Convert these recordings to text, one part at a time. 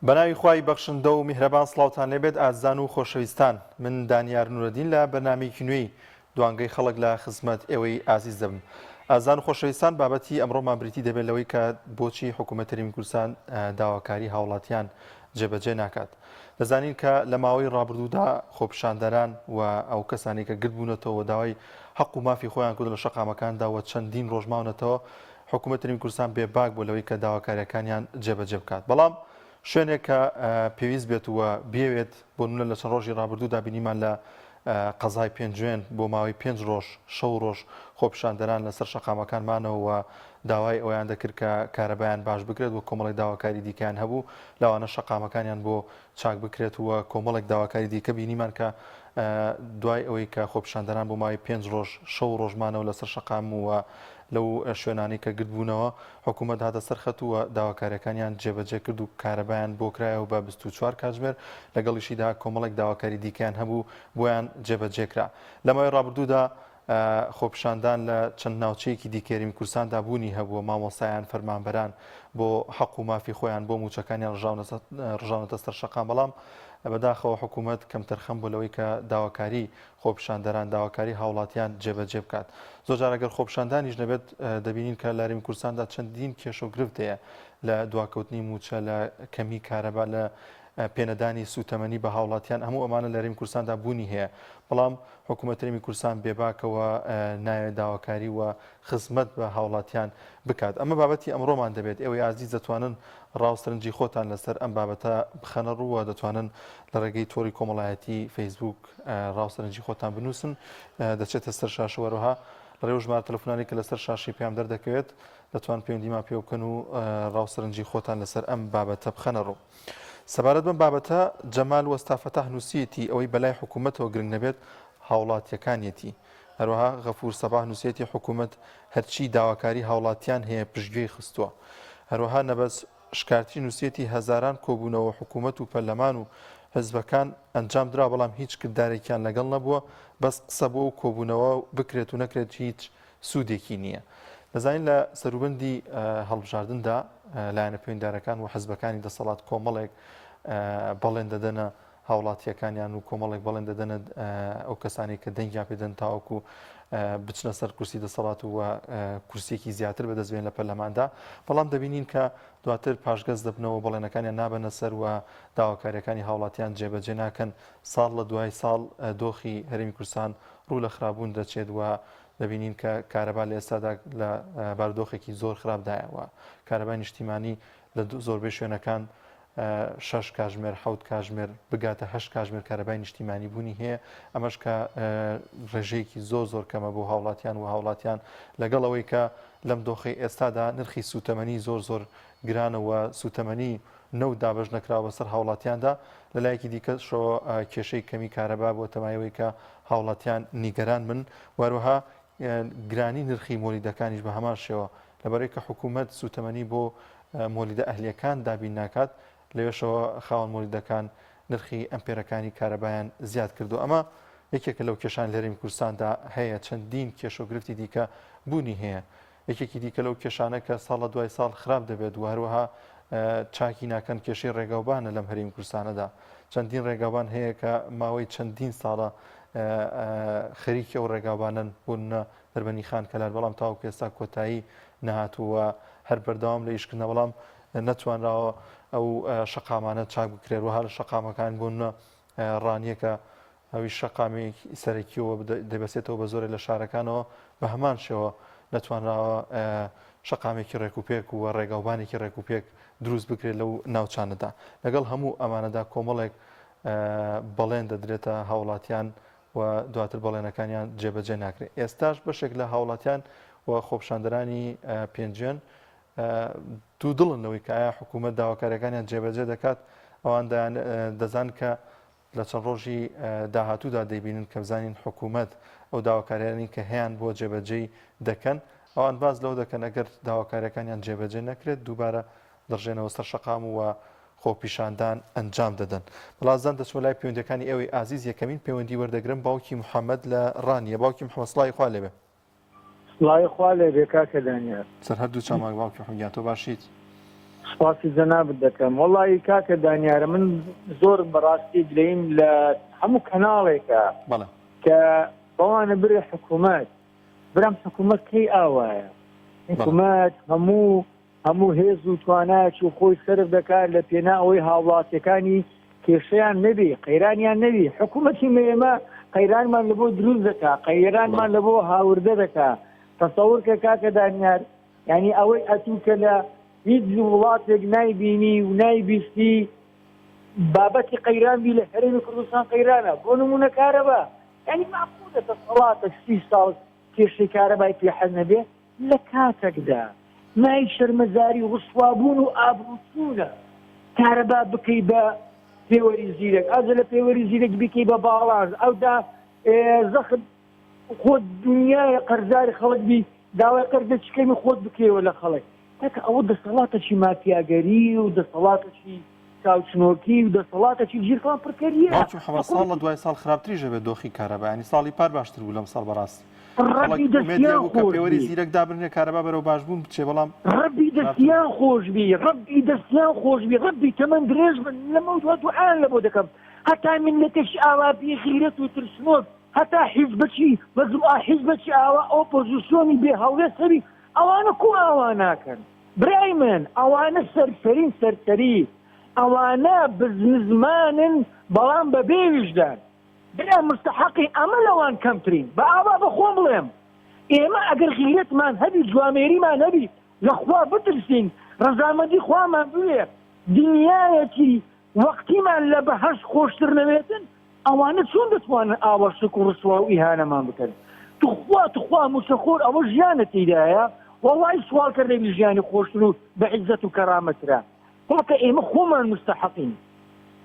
بەناوی خوای بەخشندە و میهرەبان سڵاوتان لێبێت ئازان و خۆشەویستان. من دانیار نورەدین لە بەرنامەیەکی نوێی دوانگەی خەڵک لە خزمەت ئێوەی ئازیز دەبم. ئازان و خۆشەویستان، بابەتی ئەمڕۆمان بریتی دەبێت لەوەی کە بۆچی حکوومەت هەرێمی کوردستان داواکاری هاوڵاتیان جێبەجێ ناکات. دەزانین کە لە ماوەی ڕابردوودا خۆپیشاندەران و ئەو کەسانی کە گرت بوونەتەوە داوای حەق و مافی خۆیان کرد لە شەقامەکاندا و چەندین ڕۆژماونەتەوە حکوومەت هەرێمی کوردستان بێباک بۆ لەوەی کە داواکاریەکانیان جێبەجێ بکات. بەڵام شوێنێک کە پێویست بێت وە بێوێت بۆ نمونە لە چەند ڕۆژی ڕابردوودا بینیمان لە قەزای پێنجوێن بۆ ماوەی 5 ڕۆژ 6 ڕۆژ خۆپیشاندەران لەسەر شەقامەکانمانەوە داوای ئەویان دەکرد کە کارەبایان باش بکرێت و کۆمەڵێک داواکاری دیکەیان هەبوو لەوانە شەقامەکانیان بۆ چاک بکرێت وە کۆمەڵێک داواکاری دیکە بینیمان کە دوای ئەوەی کە خۆپیشاندەران بۆ ماوەی 5 ڕۆژ 6 ڕۆژمانەوە لەسەر شەقام وە لەو شوێنانی کە گرتبوونەوە حکوومەت هاتە سەرخەتووە داواکاریەکانیان جێبەجێ کرد و کارەبایان بۆ کرایەوە بە 24 کاتژمێر لەگەڵیشیدا کۆمەڵێک داواکاری دیکەیان هەبوو بۆیان جێبەجێکرا. لە ماوەی ڕابردوودا خۆپیشاندان لە چەند ناوچەیەکی دیکە هەرێمی کوردستاندا بوونی هەبووە، مامۆستایان فەرمانبەران بۆ حەق و مافی خۆیان بۆ موچەکانیان ڕژاونەتە سەر شەقام. بەڵام بەداخەوە حکوومەت کەم تەرخەم بۆ لەوەی کە داواکاری خۆپیشاندەران داواکاری هاوڵاتیان جێبەجێ بکات. زۆر جار ئەگەر خۆپیشاندانیش نەبێت دەبینین کە لە هەرێمی کوردستاندا چەندین کێشە و گرفت هەیە لە دواکەوتنی موچە، لە کەمی کارەبا، لە پێنەدانی سوتەمەنی بە هاوڵاتیان. هەموو ئەمانە لە هەرێمی کوردستاندا بوونی هەیە، بەڵام حکوومەت هەرێمی کوردستان بێباکەوە ناوێت داواکاری و خزمەت بە هاوڵاتیان بکات. ئەمە بابەتی ئەمڕۆمان دەبێت. ئێوەی ئازیز دەتوانن ڕاوسەرنجی خۆتان لەسەر ئەم بابەتە بخەنە ڕووە، دەتوانن لە ڕێگەی تۆری کۆمەڵایەتی فەیسبوک ڕاوسەرنجی خۆتان بنووسن، دەچێتە سەر شاشەوەرەها لە ڕێو ژمارە تەلەفۆنانی کە لەسەر شاشی پێیان دەردەکەوێت دەتوان پەیوەندیمان پێ بکەن و ڕاوسەرنجی خۆتان لەسەر ئەم بابەتە بخەنە ڕوو. سەبارەت بەم بابەتە جەمال وەستافەتاح نووسیەتی ئەوەی بەلای حکوومەتەوە گرنگ نەبێت هاوڵاتیەکانیەتی. هەروەها غەفور سەباح نووسیەتی حکوومەت هەرچی داواکاری هاوڵاتیان هەیە پشتگوێی خستووە. هەروەها نەبەس شکارتی نووسیەتی هەزاران کۆبوونەوە حکوومەت و پەرلەمان و حزبەکان ئەنجام درا، بەڵام هیچ کردارێکیان لەگەڵ نەبووە، بەس قسە بۆ و کۆبوونەوە بکرێت و نەکرێت هیچ سوودێکی نییە. دەزانین لە سەروبەندی هەڵبژاردندا لایەنە پەیوەنددارەکان و حزبەکانی دەسەڵات کۆمەڵێک بەڵێن دەدەنە هاوڵاتیەکانیان و کۆمەڵێک بەڵێن دەدەنە ئەو کەسانی کە دەنگیان پێدەن تاوەکو بچنە سەر کورسی دەسەڵات و کورسێکی زیاتر بەدەستبێن لە پەرلەماندا. بەڵام دەبینین کە دواتر پاشگەز دەبنەوە بەڵێنەکانیان نابەنە سەر و داواکاریەکانی هاوڵاتیان جێبەجێ ناکەن. ساڵ لە دوای ساڵ دۆخی هەرێمی کوردستان ڕوو لە خراببوون دەچێت و دەبینین کە کارەبا لە ئێستادا لە بارودۆخێکی زۆر خراپدایەوە. کارەبای نیشتیمانی لە زۆربەی شوێنەکان 6 کاتژمێر 7 کاتژمێر بگاتە 8 کاتژمێر کارەبای نیشتیمانی بوونی هەیە. ئەمەش کە ڕێژەیەکی زۆر کەمە بۆ هاوڵاتیان و هاوڵاتیان لەگەڵ ئەوەی کە لەم دۆخی ئێستادا نرخی سوتەمەنی زۆر گرانەوە، سوتەمەنی نەوت دابەش نەکراوە بەسەر هاوڵاتیاندا. لە لایەکی دیکەشەوە کێشەی کەمی کارەبا بۆ تەمایەوەی کە هاوڵاتیان نیگەران من، وەروەها گرانی نرخی مۆلیدەکانیش بە هەمان شێوە لەبەرەوەی کە حکوومەت سوتەمەنی بۆ مۆلیدە ئەهلیەکان دابین ناکات، لەوێشەوە خاوەن مۆلیدەکان نرخی ئەمپێرەکانی کارەبایان زیاد کردو. ئەمە یەکێکە لەو کێشان لە هەرێمی کوردستاندا هەیە. چەندین کێشە و گرفتی دیکە بوونی هەیە. یەکێکی دیکە لەو کێشانە کە ساڵە دوای ساڵ خراپ دەبێت و هەروەها چاکی ناکەن کێشەی ڕێگاوبانە لەم هەرێمی کوردستانەدا. چەندین ڕێگاوبان هەیە کە ماوەی چەندین ساڵە خەریکی ئەو ڕێگاوبانن بوونە دەربەنی خان کەلار، بەڵام تاوەکو ئێستا کۆتایی نەهاتووە، هەر بەردەوام لە ئیشکردنە، بەڵام نەتوانراوە ئەو شەقامانە چاک بکرێت و هەر شەقامەکان بوونە ڕانیەکە ئەوی شەقامی سەرەکیەوە دەبەسێتەوە بە زۆرە لە شارەکانەوە، بە هەمان شێوە نەتوانراوە شەقامێکی ڕێکوپێک و ڕێگاوبانێکی ڕێکوپێک دروست بکرێت لەو ناوچانەدا. لەگەڵ هەموو ئەمانەدا کۆمەڵێک بەڵێن دەدرێتە هاوڵاتیان و دواتر بەڵێنەکانیان جێبەجێ ناکرێت. ئێستاش بەشێک لە هاوڵاتیان و خۆپیشاندەرانی پێنجوێن دوو دڵنەوەی کە ئایا حکوومەت داواکاریەکانیان جێبەجێ دەکات. ئەوان دەزان کە لە چەند ڕۆژی داهاتوودا دەیبینن کە بزانین حکوومەت ئەو داواکاریانی کە هەیەیان بۆ جێبەجێ دەکەن، ئەوان باز لەو دەکەن ئەگەر داواکاریەکانیان جێبەجێ نەکرێت دووبارە دەڕژێنەوە سەر شەقام و خۆپیشاندان ئەنجام دەدەن. بەڵازان دەچمە لای پەیوەندەکانی ئێوەی ئازیز. یەکەمین پەیوەندی وەردەگرم باوکی محەممەد لە ڕانیە. باوکی محەممەد سڵای خوا لێبێ. سڵای خوا لێبێ کاکە دانیار. سەر هەردوو چاماک باوکی حمیان تۆ باشیت؟ سپاسی جەنابەت دەکەم. وەڵی کاکە دانیارە من زۆر بەڕاستی دلەیم لە هەموو کەناڵێکە کە بەوانە برێ حکوومەت برام حکوومەت کەی ئاوایە حکوومەت هەموو هێز و توانایکی و خۆی سرف دەکات لە پێنا ئەوەی هاوڵاتیەکانی کێشەیان نەبی قەیرانیان نەبی حکوومەتی ئێمە قەیرانمان لە بۆ دروست دەکات قەیرانمان لە بۆ هاوردە دەکات تەسەوورکە کاکە دانیار یعنی ئەوەی ئەتوکە لە هیچ وڵاتێک نایبینی و نایبیستی بابەتی قەیرانبی لە هەرێمی کوردستان قەیرانە بۆ نمونە کارەبا یعنی معقولە دەسەڵاتە 30 ساڵ کێشەی کارەبای پێحەل نەبێ لە کاتێکدا مای شەرمەزاری ڕسوابوون و ئابروچوونە کارەبا بکەی بە پێوەری زیرەک ئازە لە پێوەری زیرەک بکەی بە باڵاز ئەودا زەخت خۆت دنیای قەرزاری خەڵک بی داوای قەرزە چکەمی خۆت بکەیەوە لە خەڵک تاکە ئەوە دەسەڵاتەکی مافیاگەری و دەسەڵاتەکی چاوچنۆکی و دەسەڵاتەکی ژیرکان پڕکەریە ساڵ لە دوای ساڵ خراپتریژە بێت دۆخی کارەبا ینی ساڵی پار باشتر بوو لەم ساڵ بەڕاستی پێوەری زیرەک دابرنێ کارەبا بەرەو باشبوون بچێ بەڵام ڕەبی دەستیان خۆشبی ڕەبی دەستیان خۆشبی ڕەبی تەمەند درێژ بن لەمە دوعان لە بۆ دەکەم هەتا ملەتێکی ئاوابی غیرەت و ترسنۆک هەتا حیزبەکی مەزوعا حیزبەکی ئاوا ئۆپۆزیسیۆنی بێ هەڵێ سەری ئەوانە کو ئاوا ناکەن برای من ئەوانە سەرسەرین سەرسەری ئەوانە بزنزمانن بەڵام بە بێویژدان برا مستحقی ئەمە لەوان کەمترین بە ئاوا بەخۆم بڵێم ئێمە ئەگەر غیرەتمان هەبی جوامێریمان هەبی لەخوا بترسین ڕەزامەندی خوامان بوێ دنیایەکی وەقتیمان لە بەهەشت خۆشتر نەوێتن ئەوانە چۆن دەتوانن ئاوە شک و ڕسوا و ئیهانەمان بکەن توخوا موسەخۆر ئەوە ژیانە تێدایە وەڵی سوالکردنی ژیانی خۆشتر و بە عیزەت و کەرامەترا تاکە ئێمە خۆمان مستحقین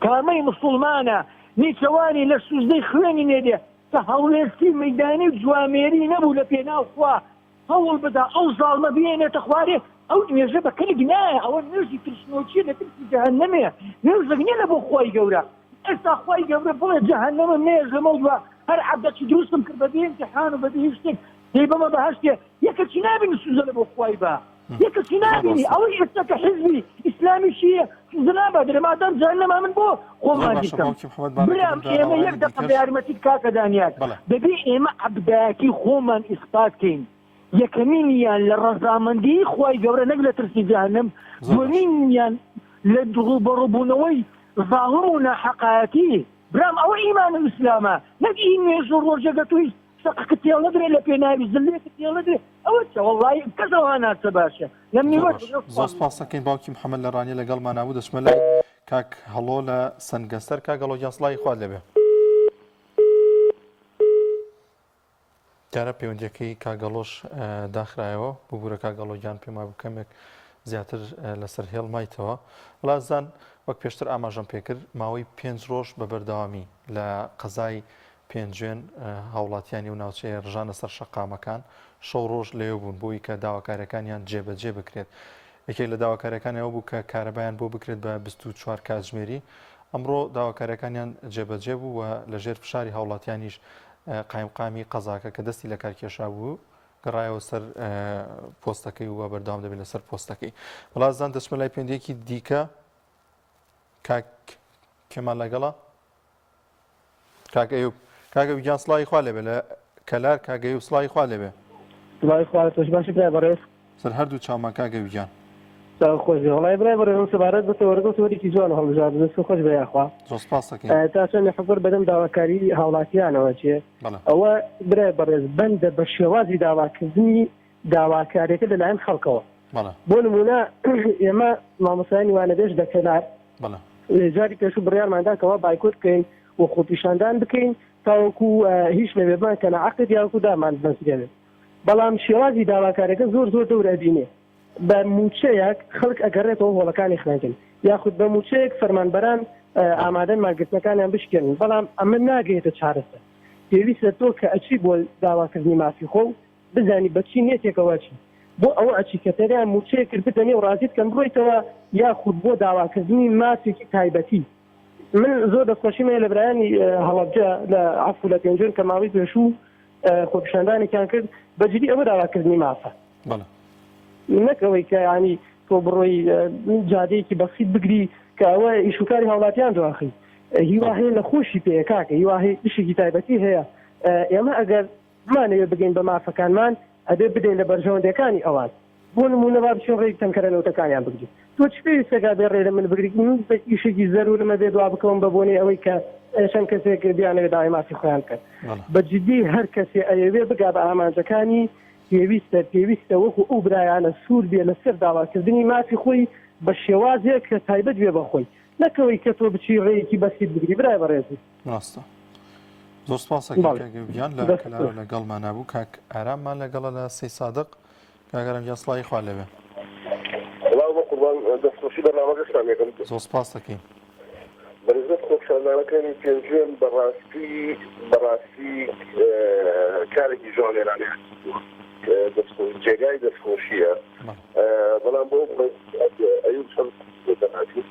کارمەی مسلمانە نیچەوانی لە سوزدەی خوێنی نێدێ کە هەوڵێستی مەیدانی و جوامێری نەبوو لە پێناوخوا هەوڵ بدا ئەو زاڵمە بێنێتە خوارێ ئەو نوێژە بە کەلک نایە ئەوە نوێژی ترسنۆچیە لە ترسی جەهەنەمەیە نوێژێک نیە لە بۆ خۆی گەورە ئێستا خۆی گەورە بڵێ جەهەنەمە نێژ لەمە دووە هەر عەبدەکی دروستم کرد بەبێ ئیمتیحان و بەبێ هیچ شتێک دەی بەمە بەهەشتێ یەکەچی نابینی سوزە لە بۆ خوای بە یەکەچی نابینی ئەوەی ئێستا کە حیزبی ئیسلامی شیە سوزە نابات لەمادام جەهەنەما من بۆ خۆمان دیکەم برام ئێمە یەک دەقە بە یارمەتیت کاکە دانیار بەبێ ئێمە عەبدایەتی خۆمان ئیسپاتکەین یەکەمینیان لە ڕەزامەندی خوای گەورە نەک لە ترسی جەهەنەم دووەمینیان لە دڵوبەڕووبوونەوەی ظاهر و ناحەقایەتی برام ئەوە ئیمان و ئیسلامە نەک ئینێژ و ڕۆژەگە توی سەقەکە تێڵ نەدرێ لە پێناوی زلێکە تێڵ نەدرێ ئەوە چە وەڵڵی کەسەوە ناسە باشە لەم نیوە زۆر سپاس دەکەین باوکی محەممەد لە ڕانیە لەگەڵمان نبوو دەچمە لای کاک هەڵۆ لە سەنگەستەر کاک هەڵۆ گیانسڵی خوارد لەبێ دیارە پەیوەندیەکەی کاگەڵۆش داخرایەوە ببوورە کاگەڵۆگیان پێما بکەمێک زیاتر لەسەر هێڵمایتەوە وڵازان وەک پێشتر ئاماژەم پێکرد ماوەی 5 ڕۆژ بە بەردەوامی لە قەزای پێنجێن هاوڵاتیانی و ناوچەیە ڕژانە سەر شەقامەکان 6 ڕۆژ لێو بوون بۆی کە داواکاریەکانیان جێبەجێ بکرێت یەکێک لە داواکاریەکانیەوە بوو کە کارەبایان بۆ بکرێت بە 24 کاتژمێری ئەمڕۆ داواکاریەکانیان جێبەجێ بوو و لەژێر فشاری هاوڵاتیانیش قایمقامی قەزاکە کە دەستی لە کارکێشا بوو گەڕایەوە سەر پۆستەکەی و بەردەوام دەبێت لەسەر پۆستەکەی وڵازان دەچمە لای پێندێکی دیکە کاک کێمان لەگەڵە کاک ئەیوب کاگە ویگیان سڵاوی خوا لێبێ لە کەلار کاگەی و سڵاوی خوا لێبێ سڵاوی خوا تۆش باشە برای بەڕێز سەر هەردوو چاومان کاگە ویگیان خۆشی وڵای برای بەڕێز سەبارەت بە وەرگەوت وەرێکی جوان هەڵبژار دەست خۆش بە یاخوا زۆر سپاس دەکەین تا چەند حەبەر بەدەم داواکاری هاوڵاتیانەوە چێ ئەوە برای بەڕێز بەندە بە شێوازی داواکردنی داواکاریەکە لەلایەن خەڵکەوە بۆ نمونە ئێمە مامۆستایانی وانەبێژ دەکەلار جاری پێشوو بڕیارماندا کەەوە بایکۆت بکەین و خۆپیشاندان بکەین تاوەکو هیچ نەبێمان کە نەعەقد یاوەکو دامان بەسگەوێت بەڵام شێوازی داواکارەکە زۆر زۆر دەورەبینێ بە موچەیەک خەڵک ئەگەڕێتەوە هۆڵەکانی خوێنکن یاخود بە موچەیەک فەرمانبەران ئامادەن ماگرتنەکانیان بشکێنن بەڵام ئەمە ناگەیتە چارەسەر پێویستە تۆ کە ئەچی بۆ داواکردنی مافی خۆ بزانی بەچی نێتێکەوە چی بۆ ئەوە ئەچی کەتەریان موچەیە کرد بتەنێ و ڕازیت کەم بڕۆیتەوە یاخود بۆ داواکردنی مافێکی تایبەتی من زۆر دەستخۆشیمە لە برایانی هەڵەبجە لە عەفو لە پێنجێن کە ماوەی پێشوو خۆپیشاندانێکیان کرد بەجددی ئەوە داواکردنی مافە نەکەوەی کە ینی تۆ بڕۆی جادەیەکی بەسیت بگری کە ئەوە ئیشوکاری هاوڵاتیان دواخی هیوا هەیە لە خۆشی پێ کاکە هیوا هەیە ئیشێکی تایبەتی هەیە ئێمە ئەگەر بمانەوێ بگەین بە مافەکانمان ئەبێ بدەین لە بەرژەوەندەکانی ئەوان بۆ نمونە با بچین ڕێی تەنکەرەنەوتەکانیان بگرین تۆ چ پێویستەکە بێ ڕێ لە من بگریت من ئیشێکی زەرورمە بێ دوا بکەم بە بۆنەی ئەوەی کە چەند کەسێک بیانەوێت داوای مافی خۆیان کرد بەجددی هەر کەسێ ئەوێ بگا بە ئامانجەکانی پێویستە وەکو ئەو برایانە سوور بێ لەسەر داواکردنی مافی خۆی بە شێوازێک کە تایبەت بێ بەخۆی نەکەوەی کە تۆ بچی ڕێیەکی بەسیت بگری برای بەڕێزی ڕاستە زۆر سپاسەکەگەیان لە کەلارە لەگەڵمان نبوو کاک ئاراممان لەگەڵە لە سەی سادق کاگەرم جان سڵای خوا لەوێ دەستخۆشی بەنامەگەشتان یەکەم زۆر سپاس دەکەین بەرزت خۆشحالانەکەی پێنجێن بەڕاستی کارێکی جوانێرانێ جێگای دەستخۆشیە بەڵام بۆ ئەیوب دەناتی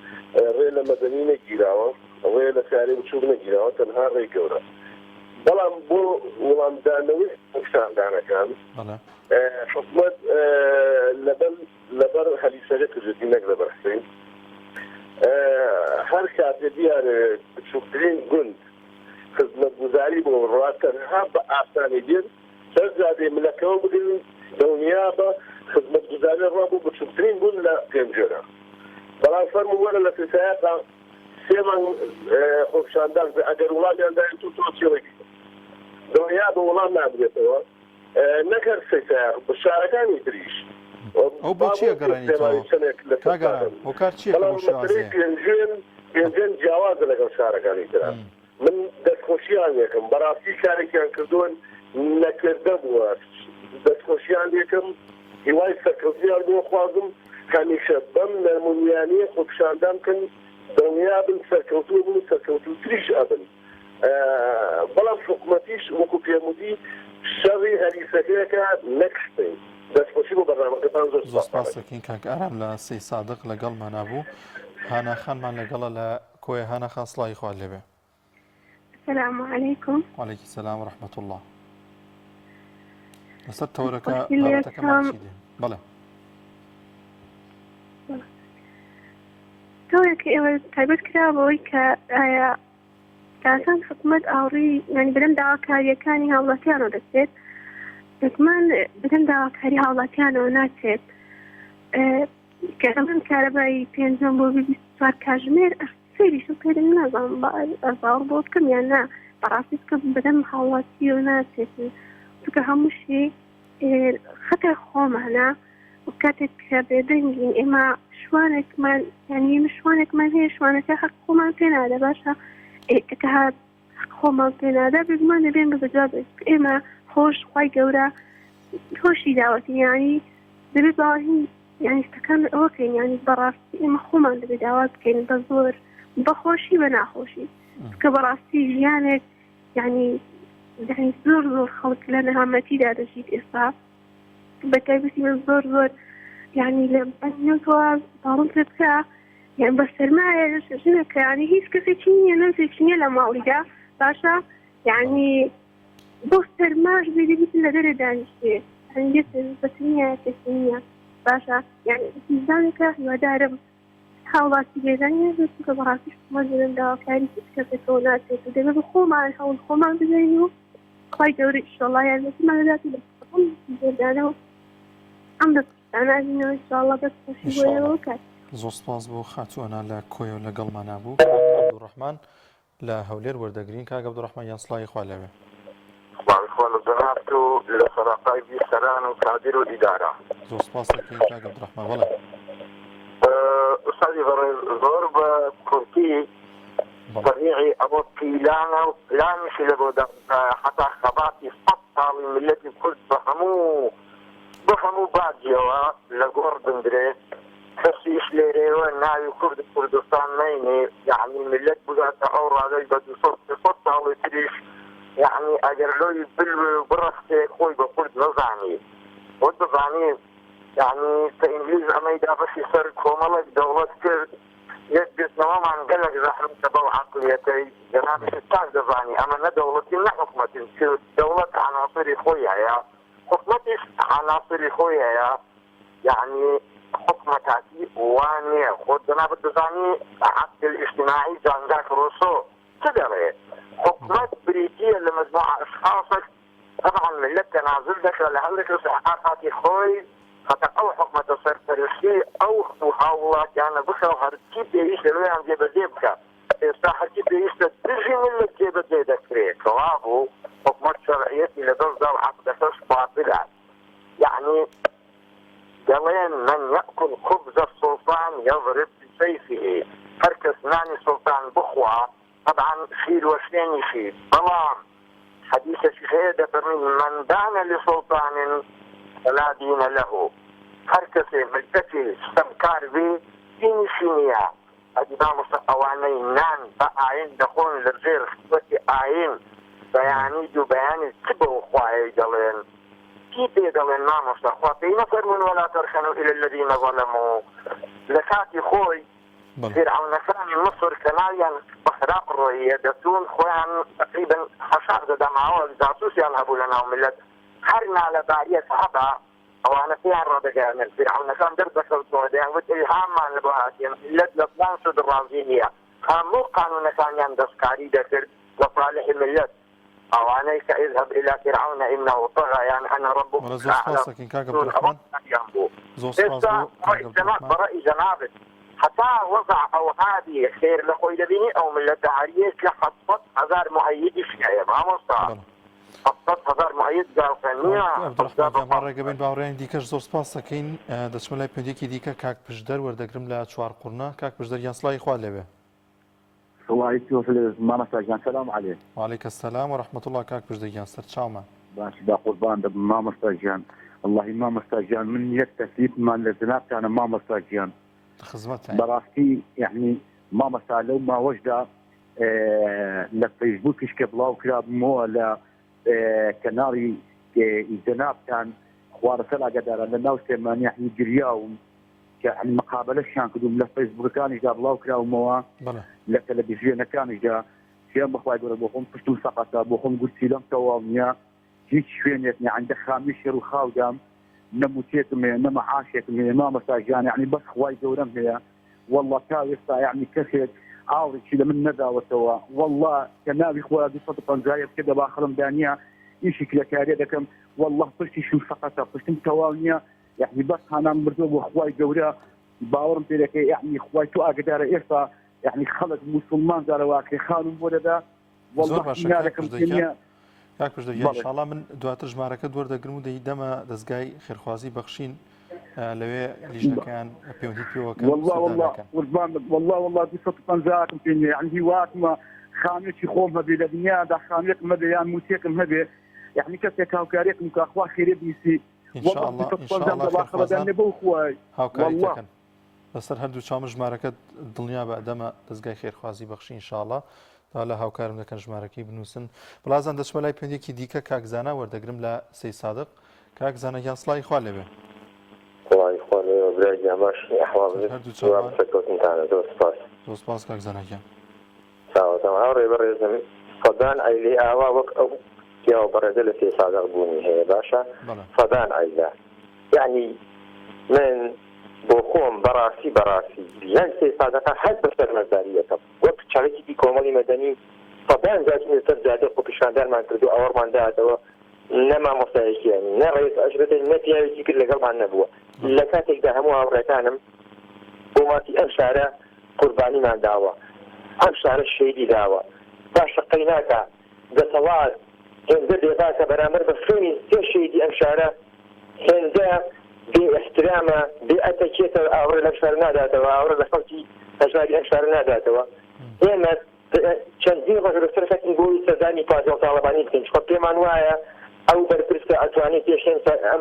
ڕێ لە مەدەنی نەگیراوە ڕێ لە کارێ بچوو نەگیراوە تەنها ڕێی گەورە بەڵام بۆ وەڵامدانەوەی شاندانەکان حکومەت لەبەر هەلیسەرە کردی نەک لەبەر حسین هەر کاتێ دیارە بچووکترین گوند خزمەتگوزاری بۆ ڕات تەنها بە ئاسانی دێن سەر زادێ ملەکەوە بگرن دڵنیا بە خزمەتگوزاری ڕابوو بچووکترین گوند لە پێنجێرە بەڵام فەرموو وەرە لە سەیسایەتا سێ مانگ خۆپیشاندان ئەگەر وڵامیانداین تو تۆچێوەی دڵنیا بە وەڵام نابرێتەوە نەکەر سەیسایە بە شارەکانی تریش ئەو بۆچیە گەڕێنیتەوە کاگەران ئەو کار چییە بۆ شازێ پێنجێن جیاوازە لەگەڵ شارەکانی ترا من دەستخۆشییان یەکەم بەڕاستی کارێکیان کردوون نەکردە بووە دەستخۆشییان یەکەم هیوای سەرکەوتیان بۆ خوازم هەمیشە بەم نەرمونیانیە خۆپیشاندان بکەن دڵنیا بن سەرکەوتووە بن سەرکەوتووتریش ئەبن بەڵام حکومەتیش وەکو پێمودی شەڕی هەریسەکەیەکە نەکشتین دەستخۆشی بۆ بەرنامەکەتان زۆر سپاس دەکەین کاک ئارام لە سەی سادق لەگەڵمان نبوو هاناخانمان لەگەڵە لە کۆیە هاناخان سڵای خوا لێبێ السلام عليكم وعليكم السلام ورحمة الله لەسەر تەورەکە بابەتەکەمان چی دێن بەڵێ تۆیەکە ئێوە تایبەت کرابەوەی کە ئایا کاسان حکومەت ئاوڕی ینی بەرەم داواکاریەکانی هاوڵاتیانەوە دەچێت دەتمان بەرەم داواکاری هاوڵاتیانەوە ناچێت کە ئەمەم کارەبایی پێنجەم بۆ 24 کاتژمێر سەیریش پێ نازانم ئەزاوڕ بۆ بکەم یان نا بەڕاستی بکەم بەرەم هاوڵاتیەوە ناچێت چونکە هەمووشی خەتە خۆمانە و کاتێک کە بێدەنگین ئێمە شوانێکمان یعنی شوانێکمان هەیە شوانەکە حەق خۆمان پێ نادە باشە کە هات خۆمان پێ نادا بێزمان دەبێن بەجا ئێمە خۆش خوای گەورە خۆشی داوەتی ینی دەبێت باوەهی یعنی شتەکان ئەوەکەین ینی بەڕاستی ئێمە خۆمان دەبێت داوا بکەین بە زۆر بەخۆشی بە ناخۆشی کە بەڕاستی ژیانێک ینی زۆر زۆر خەڵک لە نەهامەتیدا دەژیت ئێستا بەتایبەتی من زۆر ینی لە بەنەوە باڵم پێ بکە یان بە سەرمایە ژنەکە ینی هیچ کەسێکی نییە نەزێکی نییە لە ماڵیدا باشە ینی بۆ سەرماش بێدەبیت لە دەرە دانیشتێ بەسنیە کەسی نییە باشە یعنی زانێکە هیوادارم هاوڵاتی بێزانیە بێت کە بەڕاستی شمەدەرم داواکاری هیچ کەسێکەوە ناچێت و دەبێت خۆمان هەوڵ خۆمان بزەین و خوای گەورە ئینشاڵڵا یارمەتیمان دەداتی لە بێدانەوە ئەم دەستانازینەوە ئینشاڵڵا دەستخۆشی بۆیەوە کات زۆر سپاس بۆ خاتووەنا لە کۆیە لەگەڵمان نبوو عەبدوڕەحمان لە هەولێر وەردەگرین کاک عەبدوڕەحمان یان سڵای خوا لەوێ و لە سەرەتای بیسەران و کادر و ئیدارە زۆر سپاس دەکەین کاک عەبدوڕەحمان بەڵێ ئوستادی بەڕێز زۆر بە کورتی طبيعي أبو قيلانا وقلانش لبودا حتى خباتي سطا من ملتي كل بفهمو باجيوا لقور بندريس خسيش ليريوا ناوي كرد كردستان ميني يعني ملت بودا أورا ذي بدو سطا ويتريش يعني أجر لوي بالبرستي خوي بكرد نزعني ودزعني يعني كإنجليز أميدا بس يصير كومالك دولة كرد يجلس نوام عن قلق زحرم تبو عقليتي جناب الشتاك دزاني أما ندولتي لا حكمتي دولة عناصري خويا يا حكمتي عناصري خويا يا يعني حكومتاتي وانية خدنا بالدزاني عقد الاجتماعي جانجاك روسو تدري حكومات بريطية لمجموعة أشخاص طبعا من التنازل ذكر لهلك الصحافات خوي حتى أو حكومة السرطرشي أو محاولات يعني بكرة وهرتي بيش لوي عم جيب ديبك استحكي بيش تدرجي من اللي جيب ديبك كوابو حكومة شرعية اللي ضد العقد أساس باطلة يعني قالين من يأكل خبز السلطان يضرب بسيفه هركس ناني سلطان بخوة طبعا خير وشين يخير ظلام حديث الشهادة من دان لسلطان فلا دين له هركس ملتفي استمكار به دين شنيا أدبا مستقواني نان بقاين دخون للغير خطوة آين بياني جو بياني تبو خواهي قالين كيف يدلن ما مستخواتي نفرمون ولا تركنوا إلى الذين ظلموا لكاتي خوي فرعون كان مصر كنايا بخراق الرؤية دتون خوان تقريبا حشار دمعوا الجاسوس ينهبوا لنا وملت حرنا على بعية صحبة وانا فيها الرضقان فرعون كان دربك السودان والإلهام عن البهاتين ملت لطلان سود الرازينية مو قانون كان يندس كاري دكر لصالح الملت أوانيك اذهب إلى فرعون إنه طغى يعني أنا ربك ولا زوج خاصك إن كاك عبد الرحمن زوج خاص برأي جنابك حتى وضع أو هذه خير لخوي لبيني أو من الدعارية لحطت هزار مؤيد شيء ما مصطفى حطت هزار مؤيد قال فنيا عبد الرحمن مرة قبل باورين ديكش زوج خاص كين دشمن لا بيديكي ديكا كاك بجدر وردقرم لا تشوار قرنا كاك بجدر ينصلاي خوال لبه الله يشوف ما مساجان سلام عليك. وعليك السلام ورحمة الله كاك بجديان سرتشاوما. باش قربان دب ما مساجان الله ما مساجان من يكتسب ما الزناب كان ما مساجان. خزمتها. براستي يعني ما مسالو ما وجده لفيسبوك كبلاو كلاب مو لا كناري الزناب كان خوار سلا قدر لنا وسمان يعني جرياهم يعني مقابله شان كدوم لفيسبوك كان جابلاو كلاب مو لا تلفزيون كان جا شيء بخواي يقول بوخم فشتم سقطة بوخم قلت سلام توامية هيك شوينيتني عند خامس شهر وخاودم نموتيتم نم عاشتم ما مساجان يعني بس خواي دورم هي والله كارثة يعني كثير عاوري شيء من ندى وتوا والله كنابي خويا بصدق زايد كذا باخرم دانيا يشكل كارثة والله فشتي شو سقطة فشتم توامية يعني بس انا مرزوق وخواي دورا باورم تلك يعني خواي تو اقدر إيسا يعني خلق مسلمان دار واقع خانم ولدا والله ينالكم الدنيا كاك بجديان ان شاء الله من دواتر جماركه دور دغرمو دما دزغاي خيرخوازي بخشين لوي ليجنا كان بيوندي بيو كان والله دي صدقا ذاكم يعني واتما خامتي خوم هبي الدنيا دا خامت مديان موسيقى هبي يعني كاكاو كاريكم كاخوا خير بيسي ان شاء الله ان شاء الله والله بەسەر هەردوو چاوم ژمارەکە دڵنیا بە ئەدەمە دەستگای خێرخوازی بەخشی ئینشاءڵڵا تا لە هاوکارم دەکەن ژمارەکەی بنووسن بەڵازان دەچمە لای پێندێکی دیکە کاکزانە وەردەگرم لە سەی سادق کاکزانە یان سڵای خوا لێبێ زۆر سپاس کاکزانەکە هاوڕێ بەڕێزم فەدان ئەیلی ئاوا وەک ئەو پیاوە بەڕێزە لە سەی سادق بوونی هەیە باشە فەدان ئەیلا یعنی من بۆ خۆم بەڕاستی یان سێ سادەقە هەر بە سەرمەزاریەکە وەک چاوێکی کۆمەڵی مەدەنی سەدان جارێک سەر جادە خۆ پیشاندارمان کردو ئەوەمان داهاتەوە نە مامۆستایەکیانی نە ڕێز ئەژرەتێک نە پیاوێکی کرد لەگەڵمان نەبووە لە کاتێکدا هەموو هاوڕێکانم بۆ ماتی ئەم شارە قوربانیمان داوە ئەم شارە شەیدی داوە باشە قەیناکە دەسەڵات هێندە دێباکە بەرامبەر بە خوێنی سێ شەیدی ئەم شارە هێندە باحترامه بأتكيت أورد الأشهر ناداتوا أورد الخلتي أشهر الأشهر ناداتوا هنا كان دين رجل السرفة نقول سداني قاضي وطالباني كنش خطي مانوايا أو بربرسة أتواني تيشين أم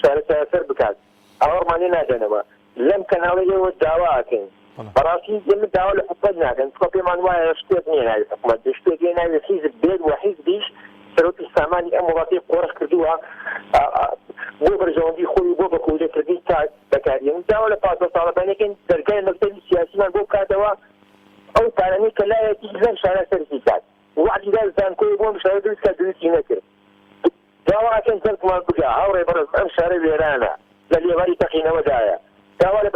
شهر سافر بكات أور ماني نادنوا لم كان عليه والدعوات براسي لم الدعوة لحفظنا كان خطي مانوايا اشتيتني هاي حكمة اشتيتني هاي حزب بيد وحزب ديش سروت الساماني أم وظيف قرخ كردوها بۆ بەرژەوەندی خۆی بۆ بەکوولەکردنی تا بەکارهێنن داوا لە پاسە ساڵەکانێکن دەرگای مەکتەبی سیاسیمان بۆ بکاتەوە ئەو پارانەی کە لایەتی لەم شارە سەرکی کات وعدی دا زانکۆی بۆم شارە دروستکە دروستی نەکرد داواکەن سەرکمان بگا هاوڕێ بەڕێز ئەم شارە وێرانە لە لێواری تەقینەوەدایە داوا لە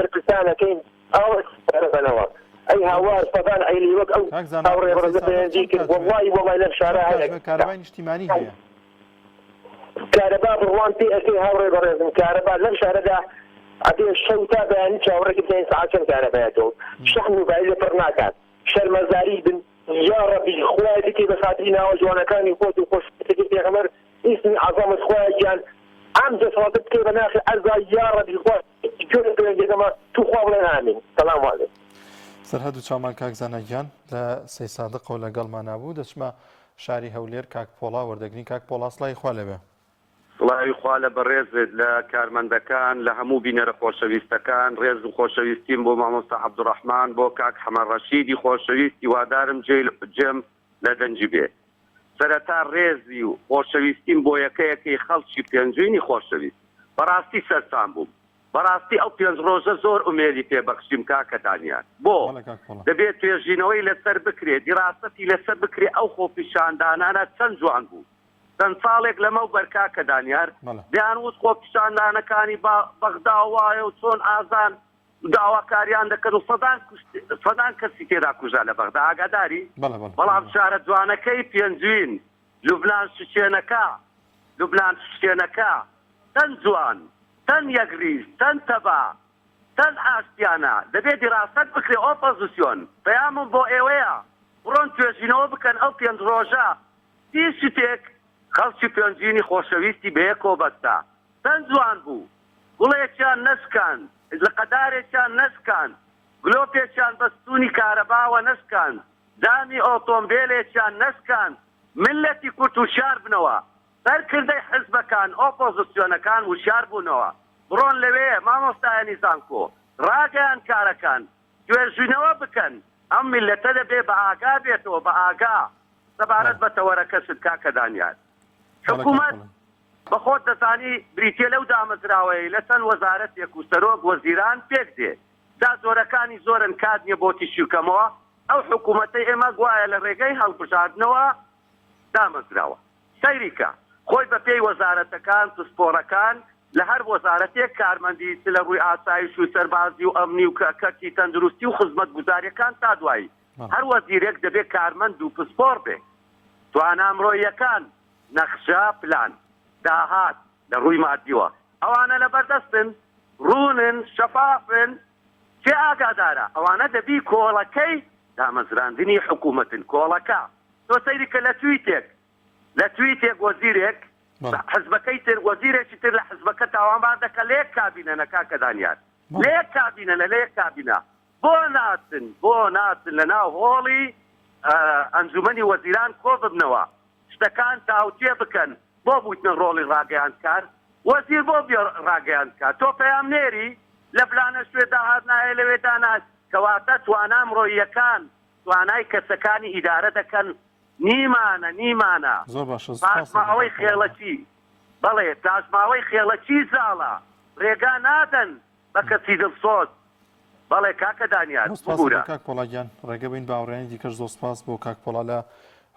جوانەکەین ئەوەبنەوە ئەی هاوار سەدان عیلی وەک ئەو هاوڕێ ڕزەکەیاندی کرد وڵی لەم شارە هەیە کارەبای نیشتیمانی هەیە کارەبا بڕوان پێ ئەەکەی هاوڕێ بەڕێزم کارەبا لەم شارەدا ئەبێ شەو تا بەیانی چاوەڕێکی بزانین سەعات چەند کارەبایەتەوە شەح موبایل لە پڕ ناکات شەرمەزاری بن یا ڕەبی خوای بکەی بە خاتری ناوە جوانەکانی خۆت و خۆشەویستەکەی پێغەمبەر ئیسمی عەزەمت خوای گیان ئەم دەسەڵاتت بکەی بە ناخی عەرزا یا ڕەبی خوای گوێ پێنجەکەمە تو خوا بڵێن ئامین سەلام عەلەیکم سەرهەد و چامان کاک زانەگیان لە سەی سادق و لەگەڵمان نبوو دەچمە شاری هەولێر کاک پۆڵا وەردەگرین کاک پۆڵا سڵای خوا لەبێ سڵاوی خوا لە بەڕێزت لە کارمەندەکان لە هەموو بینەرە خۆشەویستەکان ڕێز و خۆشەویستیم بۆ مامۆستا عەبدوڕەحمان بۆ کاک حەمەد ڕەشیدی خۆشەویستی وادارم جێم لە دەنجی بێ سەرەتا ڕێزی و خۆشەویستیم بۆ یەکەیەکەی خەڵکی پێنجوینی خۆشەویست بەڕاستی سەرسان بووم بەڕاستی ئەو پێنج ڕۆژە زۆر ئومێدی پێبەخشیم کاکە دانیار بۆ دەبێت توێژینەوەی لەسەر بکرێت دیڕاسەتی لەسەر بکرێت ئەو خۆپیشاندانانە چەند جوان بوو چەند ساڵێک لەمە بەرکاکە دانیار دەیانوت خۆپیشاندانەکانی بەغدا وایە و چۆن ئازان داواکاریان دەکەن و سەدان کەسی تێدا کوژا لە بەغدا ئاگاداری بەڵام شارە جوانەکەی پێنجوین لوبنان شوشتێنەکە چەند جوان تەن یەکریز تەن تەبا تەن ئاشتیانە دەبێت دیڕاست بکرێ ئۆپۆزیسیۆن پەیامم بۆ ئێوەیە بڕۆن توێژینەوە بکەن ئەو پێنج ڕۆژە دیشتێک خەڵکی پێنجینی خۆشەویستی بەیەکەوە بەستا چەند جوان بوو گوڵێکیان نەشکان لە قەدارێکیان نەشکان گلۆپێکیان بەستونی کارەباوە نەشکان دامی ئۆتۆمبیلێکیان نەشکان ملەتی کورت وشار بنەوە سەرکردەی حزبەکان ئۆپۆزیسیۆنەکان وشار بوونەوە بڕۆن لەوێ مامۆستایانی زانکۆ ڕاگەیان کارەکان توێژینەوە بکەن ئەم میلەتە دەبێ بە ئاگا بێتەوە بە ئاگا سەبارەت بە تەوەرەکەشت کاکە دانیار حکوومەت بە خۆت دەزانی بریتێ لەو دامەزراوەیە لە چەند وەزارەتێک و سەرۆک وەزیران پێک دێ دا زۆرەکانی زۆرن کات نییە بۆ تیشوکەمەوە ئەو حکوومەتەی ئێمە گوایە لە ڕێگەی هەڵبژاردنەوە دامەزراوە سەیریکە خۆی بە پێی وەزارەتەکان پسپۆڕەکان لە هەر وەزارەتێک کارمەندی لە ڕووی ئاسایش و سەربازی و ئەمنی و کەرتی تەندروستی و خزمەت گوزاریەکان تا دوایی هەر وەزیرێک دەبێت کارمەند و پسپۆڕ بێ توانامڕۆیەکان نەخشە پلان داهات لە ڕووی مادیوە ئەوانە لە بەردەستن ڕوونن شەفافن چێ ئاگادارە ئەوانە دەبی کۆڵەکەی دامەزراندنی حکوومەتن کۆڵەکە تۆ سەیریکە لە تویتێک وەزیرێک حزبەکەی تر وەزیرێکی تر لە حزبەکە تاوانبار دەکە لێک کابینە کاکە دانیار لێک کابینە لە لێک کابینە بۆ ناتن لە ناو هۆڵی ئەنجومەنی وەزیران کۆ ببنەوە شتەکان تاوتێ بکەن بۆ بوویتنە ڕۆڵی ڕاگەیاندکار وەزیر بۆ بێ ڕاگەیاندکار تۆ پەیام نێری لە فلانە شوێ داهات نایە لەوێ دانات کەواتە توانامڕۆیەکان توانای کەسەکانی ئیدارە دەکەن نیمانە تاژماوەی خێڵەکی بەڵێ تاژماوەی خێڵەکی زاڵە ڕێگا نادەن بە کەسی دڵسۆز بەڵێ کاکە دانیار بگورە کاک پۆڵاگیان ڕێگە بین باوەڕێنی دیکەش زۆر سپاس بۆ کاک پۆڵا لە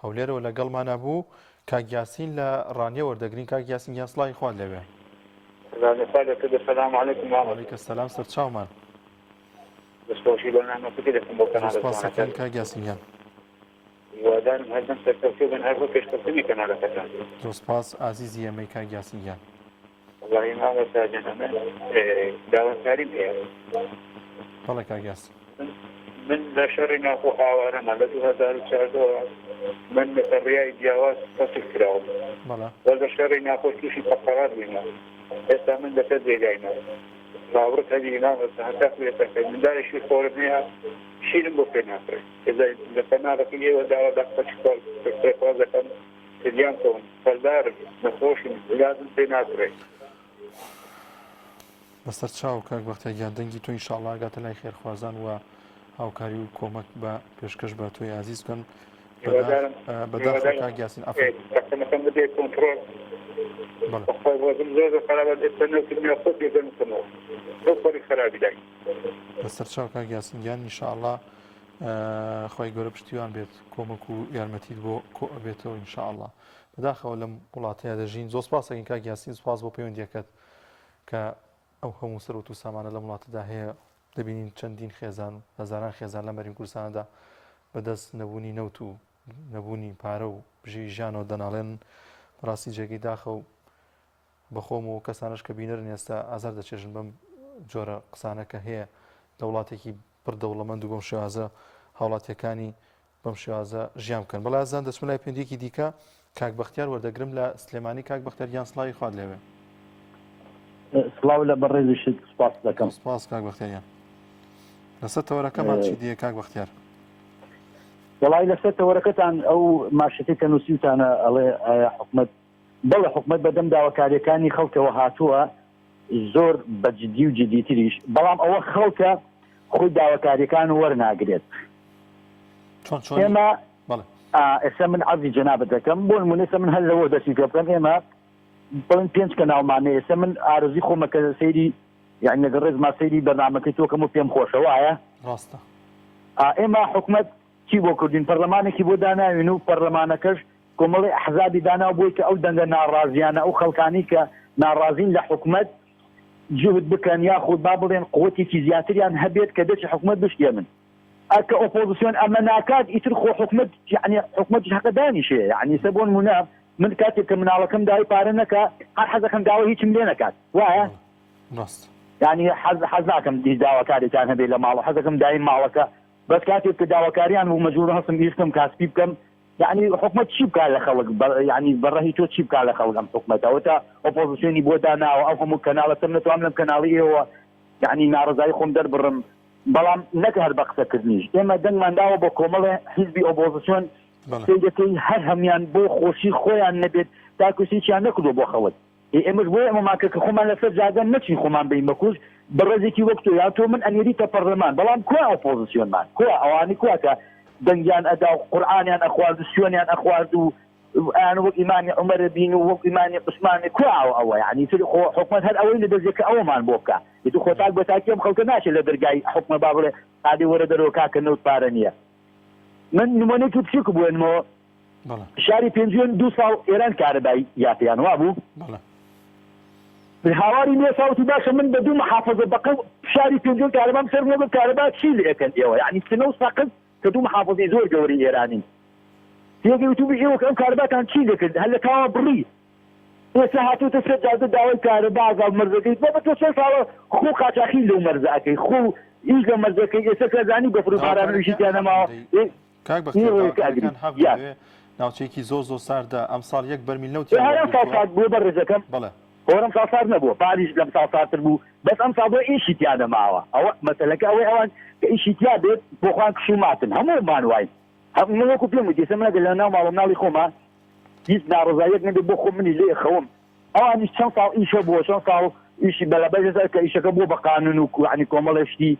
هەولێرەوە لەگەڵمانە بوو کاک یاسین لە ڕانیە وەردەگرین کاک یاسین گیان سڵای خوارد لەوێ السلام عليكم وعليكم السلام سەرچاومان سپاسەکەن کاک یاسین گیان ودارم هەردەم سەرکەوتێ بن هەر بۆ پێشکەوتنی کەناڵەکەتان زۆر سپاس ئازیزی ئەمەی کاک یاسین گیان والله مامۆستا جەنەمە داواکاریم هەیە بەڵێ کاک یاسین من لە شەڕی ناخۆ ئاوارەمە لە 2014 من لە ڕێیای جیاواز فەسل کراوم وەل بە شەڕی ناخۆ تووشی فەقەرات بووینە ئێستا من لەسەر جێگاینەوە باوڕت هەدی مامۆستا هەتا کوێتەکەی منداڵێکی خۆرم هەیە شیرم بۆ پێ ناکڕێت لە پەناڵەکەی ئێوە داوا دەکەم کردیان کەون فەلدارم نەخۆشم لازم پێ ناکڕێت بەسەر چاو کاک بەختیار دەنگی تۆ ئینشاءڵڵا ئاگاتە لای خێرخوازان و هاوکاری و کۆمەک بە پێشکەش بە تۆی عزیز بکەن بەداخە کاک یاسین ئەفەکەم بدێت کۆنتڕۆل وەزم زۆر خراپە ئێستا خۆ پێدەنکەمەوە زۆر خۆری خراپی دای بەسەر چاو کاک یاسین گیان ئینشاءڵڵا خۆی گەورە پشتیوان بێت کۆمەک و یارمەتیت بۆ کۆ ئەبێتەوە ئینشاءڵڵا بەداخەوە لەم وڵاتەیە دەژین زۆر سپاسەکەین کاک یاسین سپاس بۆ پەیوەندیەکەت کە ئەو هەموو سەرۆت و سامانە لەم وڵاتەدا هەیە دەبینین چەندین خێزان و هەزاران خێزان لە مەرین کوردستاندا بەدەست نەبوونی نەوت و نەبوونی پارە و بژی ژیانەوە دەناڵێن ڕاستی جێگەی داخە و بەخۆم و کەسانش کە بینەرن ئێستا ئازار دەچێژن بەم جۆرە قسانە کە هەیە لە وڵاتێکی پردەوڵەمەند و بەم شێوازە هاوڵاتیەکانی بەم شێوازە ژیان بکەن. بەڵام ئازان دەچمە لای پێندێکی دیکە کاک بەختیار وەردەگرم لە سلێمانی. کاک بەختیار سڵاوی خوارد لێوێ. سڵاو لە بەڕێزیشت سپاس دەکەم. سپاس کاک بەختیاریان. لەسەر تەوەرەکەمان چی دیە کاک بەختیار؟ وڵای لەسەر تەوەرەکەتان ئەو ماشەکەی کە نووسیوتانە ئەڵێ حکومەت بەڵێ حکومەت بەدەم داواکاریەکانی خەڵکەوە هاتووە زۆر بەجددی و جددیتریش، بەڵام ئەوە خەڵکە خۆی داواکاریەکان وەرناگرێت. ئێمە ئێستا من عەرزی جەنابەت دەکەم بۆ نمونە ئێستا من هەر لەوە دەستی پێ بکەم ئێمە بڵێن 5 کەناڵمانەیە. ئێستا من ئارزوی خۆمە کە سەیری یعنی لەگەڵ ڕێزما سەیری بەرنامەکەی تۆکەم و پێم خۆشە وایە ڕاستە. ئێمە حکومەت چی بۆ کردین پەرلەمانێکی بۆ داناوین و پەرلەمانەکەش کۆمەڵی ئەحزابی داناو بۆی کە ئەو دەنگە ناڕازیانە ئەو خەڵکانی کە ناڕازین لە حکومەت جهد بکەن یاخود با بڵێن قوتێکی زیاتریان هەبێت کە دەچی حکومەت بشکێنن. ئەکە ئۆپۆزیسیۆن ئەمە ناکات ئیتر خۆ حکومەت یعنی حکومەتی حەقە دانیشێ. یعنی سە بۆ نمونە من کاتێک کە مناڵەکەم داوای پارە نەکا هەر حەزەکەم داوا هیچم لێ نەکات وایە یعنی حەز ناکەم داواکاریتان هەبێت لە ماڵە حەزەکەم دایم ماڵەکە بەس کاتێک کە داواکاریان و مەجبور هەستم ئیشتم کاسبی بکەم یعنی حکومەت چی بکات لە خەڵک یعنی بەڕێی تۆ چی بکات لە خەڵک ئەم حکومەتەوە تا ئۆپۆزیسیۆنی بۆ داناوە ئەو هەموو کەناڵەکەم نەتوانم لەم کەناڵی ئێوە یعنی ناڕزایی خۆم دەربڕم بەڵام نەکە هەر بە قسەکردنیش. ئێمە دەنگمان داوە بۆ کۆمەڵێ حیزبی ئۆپۆزیسیۆن سێدەکەی هەر هەمیان بۆ خۆشی خۆیان نەبێت تاکوسییان نەکردو بۆ خەڵک. ئێمەش بۆ ئەمەماکە کە خۆمان لەسەر جاگەن نەچین خۆمان بین بەکوش بەڕێزێکی وەک تۆ یا تۆ من ئەنێریتە پەرلەمان بەڵام کوا ئۆپۆزیسیۆنمان کوا ئەوانی کوا کە دەنگیان ئەدا و قورئانیان ئەخوارد و سوێنیان ئەخوارد و ئەیان وەک ئیمامی عومەر بین و وەک ئیمامی عوسمانی کوا ئەوە یعنی تر حکومەت هەر ئەوەی لەدەستێت کە ئەوەمان بۆ بکە ئیتر خۆتاک بە تاکی ئەم خەڵکە ناچێت لە دەرگای حکومە با بڵێ عادی وەرە دەرەوە کاکە نەوت پارە نییە. من نمونەیەکی بچووک بووێنمەوە شاری پێنجوێن 2 ساڵ ئێران کارەبایی یاپیان وا بوو هاواری نوێ ساوتی باشە من بە 2 محافظە بەقە شاری پێنجوێن کارەبام سەر نەبێت کارەبا چی لێکەن ئێوە یعنی 9 ساقت کە 2 محافظەی زۆر گەوری ئێرانی تێگەیتوبی ئێوە کە ئەم کارەباتان چی لێکرد هەر لە تاوا بڕی ئێستا هاتووتە سێ جادە داوای کارەبا ئازاو مەرزەکەی بە تۆ چەند ساڵە خۆ قاچاقی لەو مەرزەکەی خۆ ئیش لە مەرزەکەی ئێستا کەزانی بە فروپارانەویشیان نەماوە ناوچەیەکی زۆر ساردا ئەم ساڵ 1 بەرمیل نەوت ساڵ بوو بە ڕێزەکەم هۆرم ساڵ سارد نەبووە پاریش لەم ساڵ ساردتر بوو بەس ئەم ساڵ بۆ ئیشی تیا نەماوە ئەوە مەسەلەکە ئەوەی ئەوان کە ئیشی تیا بێت بۆ خۆیان کشوماتن هەموومان وای من وەکو پێم وتی ئێستا من لە ناو ماڵە مناڵی خۆمە هیچ ناڕزایەک نەبێت بۆ خۆم منی لێ خەوم ئەوانیش چەند ساڵ ئیشە بووە چەند ساڵ ئیشی بەلەبەر کە ئیشەکە بۆ بە قانون و یعنی کۆمەڵێشتی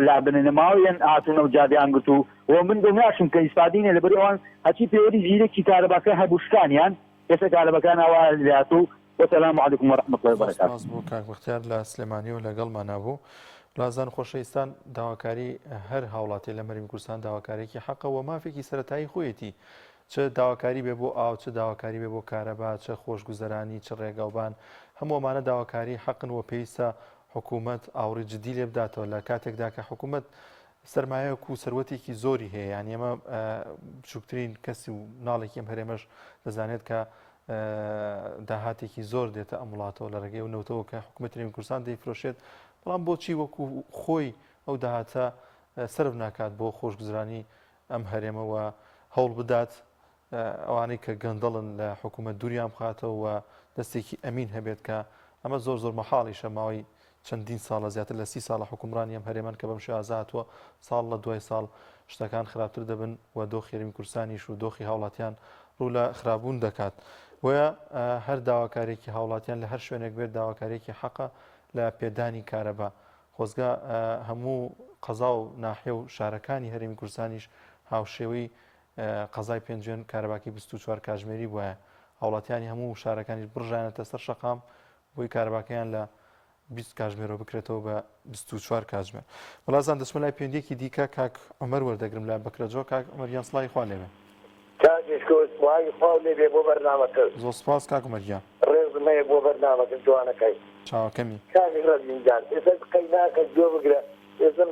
لا بنەماویان هاتوونە و جادیان گوت و من دڵنیاشم کە ئیسپادینە لەبەر ئەوان هەچی پێوەری ژیرێکی کارەباکە هەبوو شتانیان ئێستا کارەبەکان ئاوا لاتوو وسلام علیکم ورحمة الله وبركاته. بۆ کاک بەختیار لە سلێمانی و لەگەڵمان نبوو. لازان خۆشەویستان داواکاری هەر هاوڵاتی لە مەرین کوردستان داواکارێکی حەقەوە مافێکی سەرەتایی خۆیەتی چه داواکاری بێ بۆ ئاو چه داواکاری بێ بۆ کارەبا چه خۆشگوزەرانی چه ڕێگاوبان هەمووەمانە داواکاری حەقن و پێویستە حکوومەت ئاوڕی جدی لێ بداتەوە لە کاتێکدا کە حکوومەت سەرمایەک و سەروەتێکی زۆری هەیە یان ئێمە بچووکترین کەسی و ناڵێکی ئەم هەرێمەش دەزانێت کە داهاتێکی زۆر دێتە ئەم وڵاتەوە لە ڕێگەی و نەوتەوە کە حکوومەتی کوردستان دەیفرۆشێت بەڵام بۆچی وەکو خۆی ئەو داهاتە سرف ناکات بۆ خۆشگوزرانی ئەم هەرێمەوە هەوڵ بدات ئەوانەی کە گەندەڵن لە حکوومەت دووریان بخاتەوە و دەستێکی ئەمین هەبێت کە ئەمە زۆر مەحاڵیشە ماوەی چەندین ساڵە زیاتر لە 30 ساڵە حکومڕانی ئەم هەرێمان کە بەم شێوازاتوە ساڵ لە دوای ساڵ شتەکان خراپتر دەبن و دۆخی هەرێمی کوردستانیش و دۆخی هاوڵاتیان ڕوو لە خرابوون دەکات وە هەر داواکارێکی هاوڵاتیان لە هەر شوێنێک بێت داواکارێکی حەقە لە پێدانی کارەبا خۆزگا هەموو قەزا و ناحیە و شارەکانی هەرێمی کوردستانیش هاوشێوەی قەزای پێنجوێن کارەباکی 24 کاتژمێری بووە هاوڵاتیانی هەموو شارەکانی بڕژانێتە سەر شەقام بۆی کارەباکەیان لە 20 کاتژمێرەوە بکرێتەوە بە 24 کاتژمێر. بەڵازان دەچمە لای پێندێکی دیکە کاک عومەر وەردەگرم لە بەکرەجۆ کاک عومەریان سڵای خوا لێوێ. بۆ بەرنامەکە زۆر سپاس کاک عومەریان. ڕێزمەیە بۆ بەرنامەکە جوانەکەی. چاوەکەمی. کامی ڕەزمینجان ئێستا قەی ناکە گوێ بگرە ئێزم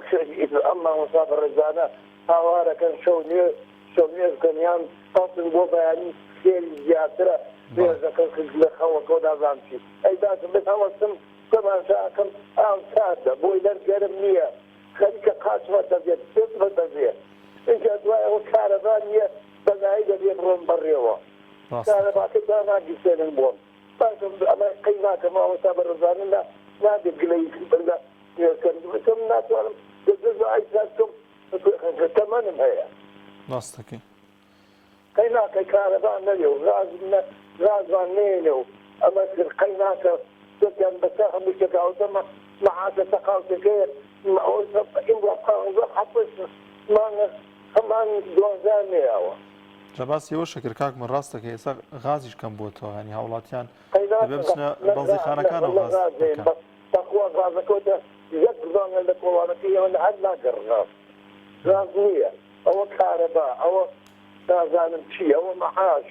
ئەمما مسافر ڕێزانە هاوارەکەن شەو نوێژکەنیان پاسن بۆ بەیانی سێری زیاترە بێژەکە لە خەوەکۆ دازانچی ئەیداتم بێت هەوەستم تەماشاکەم ئاو سادە بۆی لەر گەرم نییە خەریکە قاچمە دەبێت پێت بەدەبێت اینجا دوای ئەوە کارەبا نییە بەنایی دەبێت ڕۆم بەڕێوە کارەباکە داناگیسێنن بۆم باشم ئەمە قەی ناکەمەوە مسافر ڕێزانە نادێت گلەی بەردا نوێژکەم ناتوانم دەزە ئایساکەم تەمەنم هەیە ڕاستەکەی قەی ناکە کارەبا نەلێ و غازوان نێنێ و ئەمە قەی ناکە دەتیان بەسەر هەموو شێکاوتەمە مەعادە تەقاوتەکەیە هەمان دوازار نێیاوە ڕەباسی ئەوە شەکر کاک من ڕاستەکە ئێستا غازیش کەم بۆتەوە ینی هاوڵاتیان دەبێ بچنە بەڵزیخانەکانەوە غاز بکەن تەخوا غازەکەوتە یەک زانە لە کۆڵانەکەی ئەوە هەر ناگەڕنا غاز نییە ئەوە کارەبا ئەوە نازانم چی ئەوە مەحاش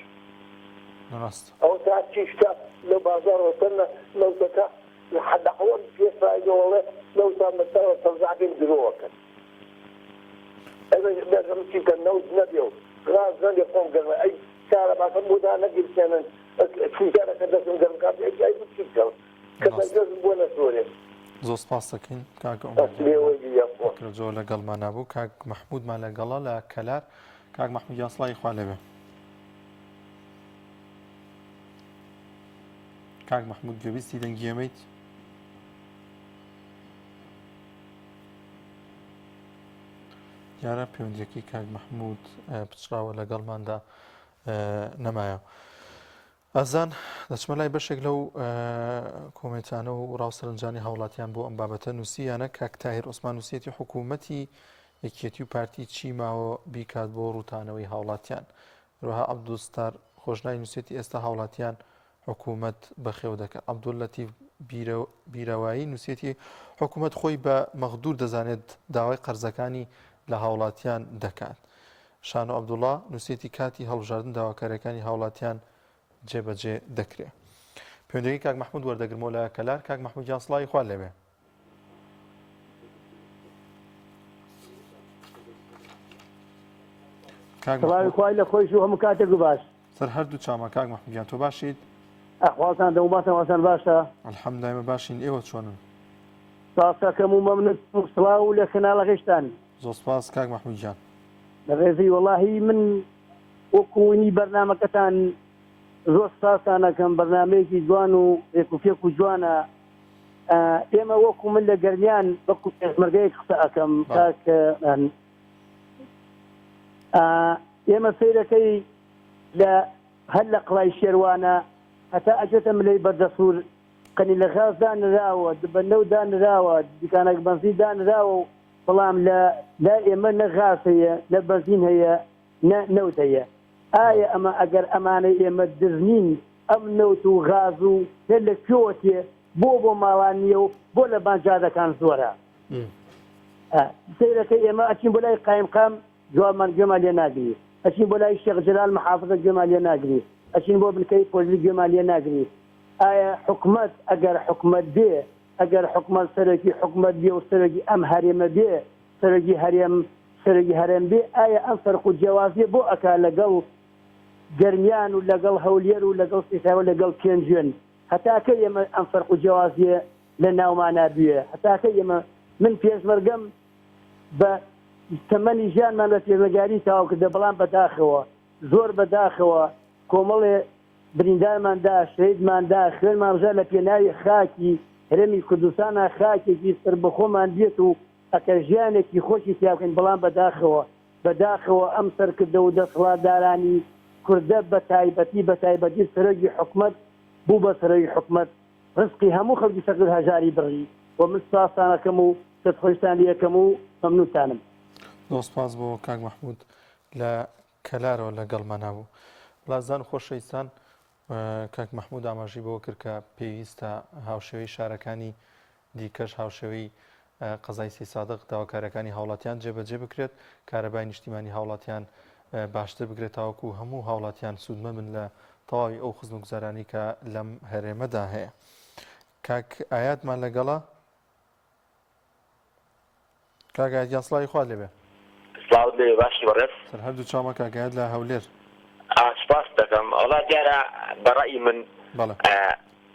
ئەوە تا چیشتە لە بازاڕۆتەنە لەوتەکە حەدەقەوە پێسایدەوەڵێ لەوتا مەسەرە تەزاعبین درۆوەکەن ئەبێژم چیکە نەوت نەبێ و غاز نەبێ خۆم گەڕە ئەی کارەباکەم بۆدا نەگیرسێنن چیکارەکە دەستم گەرم کات ئەی بچیکە کە دەستم بۆ نەسۆرێ زۆر سپاس دەکەین کاک زۆر لەگەڵمان نبوو کاک مەحموودمان لەگەڵا لە کەلار کاک مەحموود یاسڵای خوا لەبێ کاک مەحموود گوێبیستی دەنگیەمەیت دیارە پەیوەندیەکەی کاک مەحموود پچراوە لەگەڵماندا نەمایە ئەزان دەچمە لای بەشێک لەو کۆمێتانە و ڕاوسەرنجانی هاوڵاتیان بۆ ئەم بابەتە نووسیانە کاک تاهیر عوسمان نووسێتی حکوومەتی یەکێتی و پارتی چی ماوە بیکات بۆ ڕووتانەوەی هاوڵاتیان هەروەها عەبدولستار خۆشنای نووسێتی ئێستا هاوڵاتیان حکوومەت بەخێو دەکات عەبدوللەتیف بیرەوایی نووسێتی حکوومەت خۆی بە مەغدور دەزانێت داوای قەرزەکانی لە هاوڵاتیان دەکات شانۆ عەبدوڵڵا نووسێتی کاتی هەڵبژاردن داواکاریەکانی هاوڵاتیان جێبەجێ دەکرێت پەیوەندیەکەی کاک مەحموود وەردەگرمەوە لە کەلار کاک مەحموود جان سڵاوی خوا لەبێ سڵاوی خوای لە خۆیش و هەموو کاتێک و باش سەر هەردوو چاومە کاک مەحموود جان تۆ باشیت ئەحوالتان دەوماتن وەسەن باشە ئەلحەمدولایمە باشین ئێوە چۆنن ساسەکەم و مەمنون سڵاو لە خەناڵەکەشتان زۆر سپاس کاک مەحموود جان لە ڕێزی وەڵاهی من وەکوونی بەرنامەکەتان زۆر ساسانەکەم بەرنامەیەکی جوان و ێکوفێک و جوانە ئێمە وەکو من لە گەرمیان وەکو پێشمەرگەیەک قسە ئەەکەم تاکە ئێمە سیرەکەی لە هەر لە قڵای شێوانە هەتا ئەجێتە ملەی بەردەسوور قەنی لە غاز دانراوە بەنەو دانراوە دیکانێک بەنزی دانراوە و بەڵام لا ئێمە نە غاز هەیە نە بەنزین هەیە نەوت هەیە ئایا ئەمە ئەگەر ئەمانەی ئێمە دزنین ئەم نەوت و غاز و لە کوێوەتێ بۆ ماڵان نییە و بۆ لە بانجادەکان زۆرە سیرەکەی ئێمە ئەچین بۆ لای قایمقام جوابمان گوێمان لێ ناگری ئەچین بۆ لای شێخ جەلال محافظە گوێمان لێ ناگری ئەچین بۆ بنکەی پۆلیس گوێمان لێ ناگری ئایا حکومەت ئەگەر حکومەت بێ ئەگەر حکومەت سەرۆکی حکومەت بێ و سەرۆکی ئەم هەرێمە بێ سەرۆکی هەرێم بێ ئایا ئەم فەرق و جیاوازیە بۆ ئەکا لەگەڵ گەرمیان و لەگەڵ هەولێر و لەگەڵ سیتاوە لەگەڵ پێنجێن هەتاکە ئێمە ئەم فەرق و جیاوازیە لە ناومانە بوێ هەتاکە ئێمە من پێشمەرگەم بە تەمەنی ژیانمان بە پێشمەرگاری تاوا کردە بەڵام بەداخەوە زۆر بەداخەوە کۆمەڵێ بریندارماندا شەیدماندا خوێنمان بژە لە پێناوی خاکی هەرێمی کوردستانە خاکێکی سربەخۆمان بێت و ئەکە ژیانێکی خۆشی تیاکەین بەڵام بەداخەوە ئەم سەرکردە و دەسەڵاتدارانی کوردە بە تایبەتی سەرۆکی حکومەت بوو بە سەرۆکی حکومەت ڕزقی هەموو خەڵکی سەکرد هەژاری بڕی و من سپاسانەکەم و دەستخۆشتان لەکەم و مەمنونتانم زۆر سپاس بۆ کاک مەحموود لە کەلارەوە لەگەڵمان نبوو بڵازان خۆشەویستان کاک مەحموود ئاماژی بۆ کرد کە پێویستە هاوشێوەی شارەکانی دیکەش هاوشێوەی قەزای سێ سادق داواکاریەکانی هاوڵاتیان جێبەجێ بکرێت کارەبای نیشتیمانی هاوڵاتیان باشتر بگرێت تاوەکو هەموو هاوڵاتیان سوودمە من لە تەواوی ئەو خزم و گوزارانی کە لەم هەرێمەدا هەیە کاک ئایاتمان لەگەڵا کاگایان سڵاوی خوا لێبێ. سڵاو لێ باشی بەڕێز. سەر هەردوو چاومە کاگایت لە هەولێر. سپاس دەکەم. ئەڵا دیارە بەڕێی من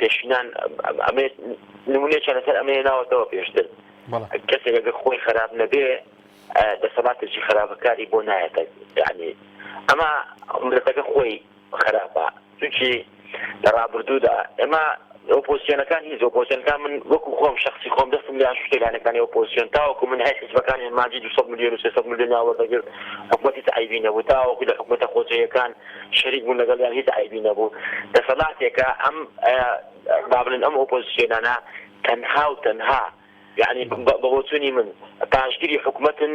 پێشینان ئەمێ نمونەیەکیان لەسەر ئەمێ ناوەتەوە پێشتر. کەسێک ئەگەر خۆی خراپ نەبێ دەسەڵاتێکی خراپەکاری بۆ نایەتە. یعنی ئەمە ملەتەکە خۆی خراپە. چونکی لە ڕابردوودا ئێمە ئۆپۆزیسیۆنەکان هیچ ئۆپۆزیسیۆنەکان من وەکو خۆم شخصی خۆم دەستم لە شتێکانەکانی ئۆپۆزیسیۆن تاوەکو من هەیە حیزبەکانی ماجی 200 ملیۆن و 300 ملیۆن ناوەردەگرت حکومەتی تەعیبی نەبوو تاوەکو لە حکومەتە خۆجەیەکان شەریک بوون لەگەڵیان هیچ تەعیبی نەبوو. دەسەڵاتێکە ئەم با بڵێن ئەم ئۆپۆزیسیۆنانە تەنها و تەنها یعنی بەبۆچوونی من پاشگیری حکومەتن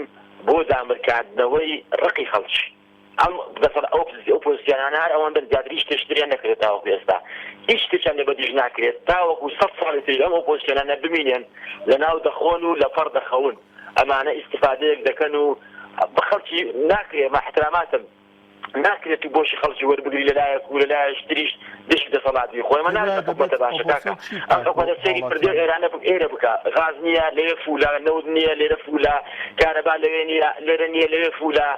بۆ دامرکاردنەوەی ڕقی خەڵکی. ئەم ئۆپۆزیسیۆنانە هەر ئەوەندە زیاتر هیچ شتێکیان نەکرێت تاوەکو ئێستا. هیچ شتێکیان لێ بەدیژ ناکرێت تاوەکو 100 ساڵی تر ئەم ئۆپۆزیسیۆنانە ببینێن لە ناو دەخۆن و لە پەڕ دەخەون ئەمانە ئیستیفادەیەک دەکەن و بە خەڵکی ناکرێت مە احتراماتم ناکرێت و بۆشی خەڵکی وەربگری لەلایەک و لەلایەش تریش دشت دەسەڵاتی خۆی من ناوێت حکومەتە باشە کاکە ئەم حکومەتە سەیری پردێ ئێرانە ئێرە بکە غاز نییە لەوێ فولا نەود نییە لێرە فولا کارەبا لەوێ نییە لێرە نییە لەوێ فولا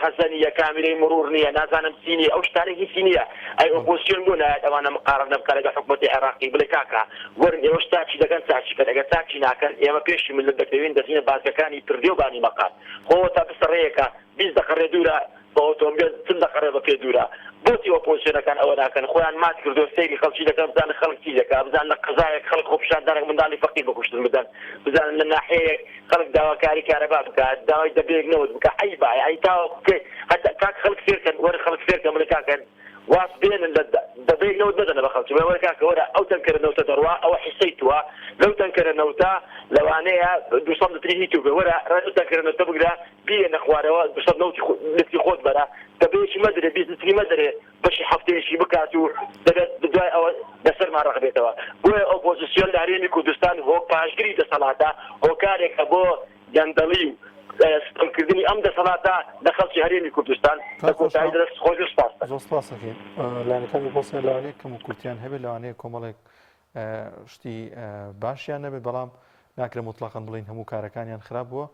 حەسەن نییە کامیرەی مرور نییە نازانم چی نییە ئەو شتانە هیچی نییە. ئەی ئۆپۆزیسیۆن بۆ نایەت ئەوانە مقارنە بکە لەگەڵ حکومەتی عێراقی بڵێ کاکە وەرن ئێوە چاچی دەکەن چاچی کە ئەگەر چاچی ناکەن ئێمە پێشی ملت دەکەوین دەچینە بازگەکانی پردێ و بانی مەقام خۆ تا بسەڕەیەکە 20 دقەڕێ دوورە بە ئۆتۆمبیل 10 دقەڕێ بە پێ دوورە. بۆچی ئۆپۆزیسیۆنەکان ئەوە ناکەن خۆیان مات کردو سەیری خەڵکی دەکەن بزانن خەڵک چی دەکات بزانن لە قەزایەک خەڵک خۆپیشاندانێک منداڵی فەقیر بکوشتن بدەن بزانن لە ناحەیەک خەڵک داواکاری کارەبا بکات داوای دەبێک نەوت بکە عیبە یعنی تاوەکو هەتا کاک خەڵک فێرکەن وەرە خەڵک فێرکەن بڵێ کاکەن واس بێنن دەبێک نەوت بدەنە بە خەڵکی وەرە کاکە وەرە ئەو تەنکەرە نەوتە دەڕوا ئەوە حیسەی تووە لەو تەنکەرە نەوتە لەوانەیە 200 لتری هیچ بێ وەرە ڕێ تەنکەرە نەوتە بگرە بێنە خوارەوە 200 لتری خۆت بەرە دەبێکی مەدرێ 20 لتری مەدرێ بەشی هەفتەیەشی بکات و دەبێت دوای ئەوە لەسەرمان ڕەخبێتەوە. بۆیە ئۆپۆزیسیۆن لە هەرێمی کوردستان هۆ پاشگیری دەسەڵاتە هۆکارێکە بۆ گەندەڵی ستەمکردنی ئەم دەسەڵاتە لە خەڵکی هەرێمی کوردستان لە کۆتایی دەست خۆی سپاس زۆر سپاس دەکەین. لایەنەکانی بۆسێ لەوانەیە کەم و کورتیان هەبێت لەوانەیە کۆمەڵێک شتی باشیان نەبێت بەڵام ناکرێت مطلقاً بڵین هەموو کارەکانیان خراپ بووە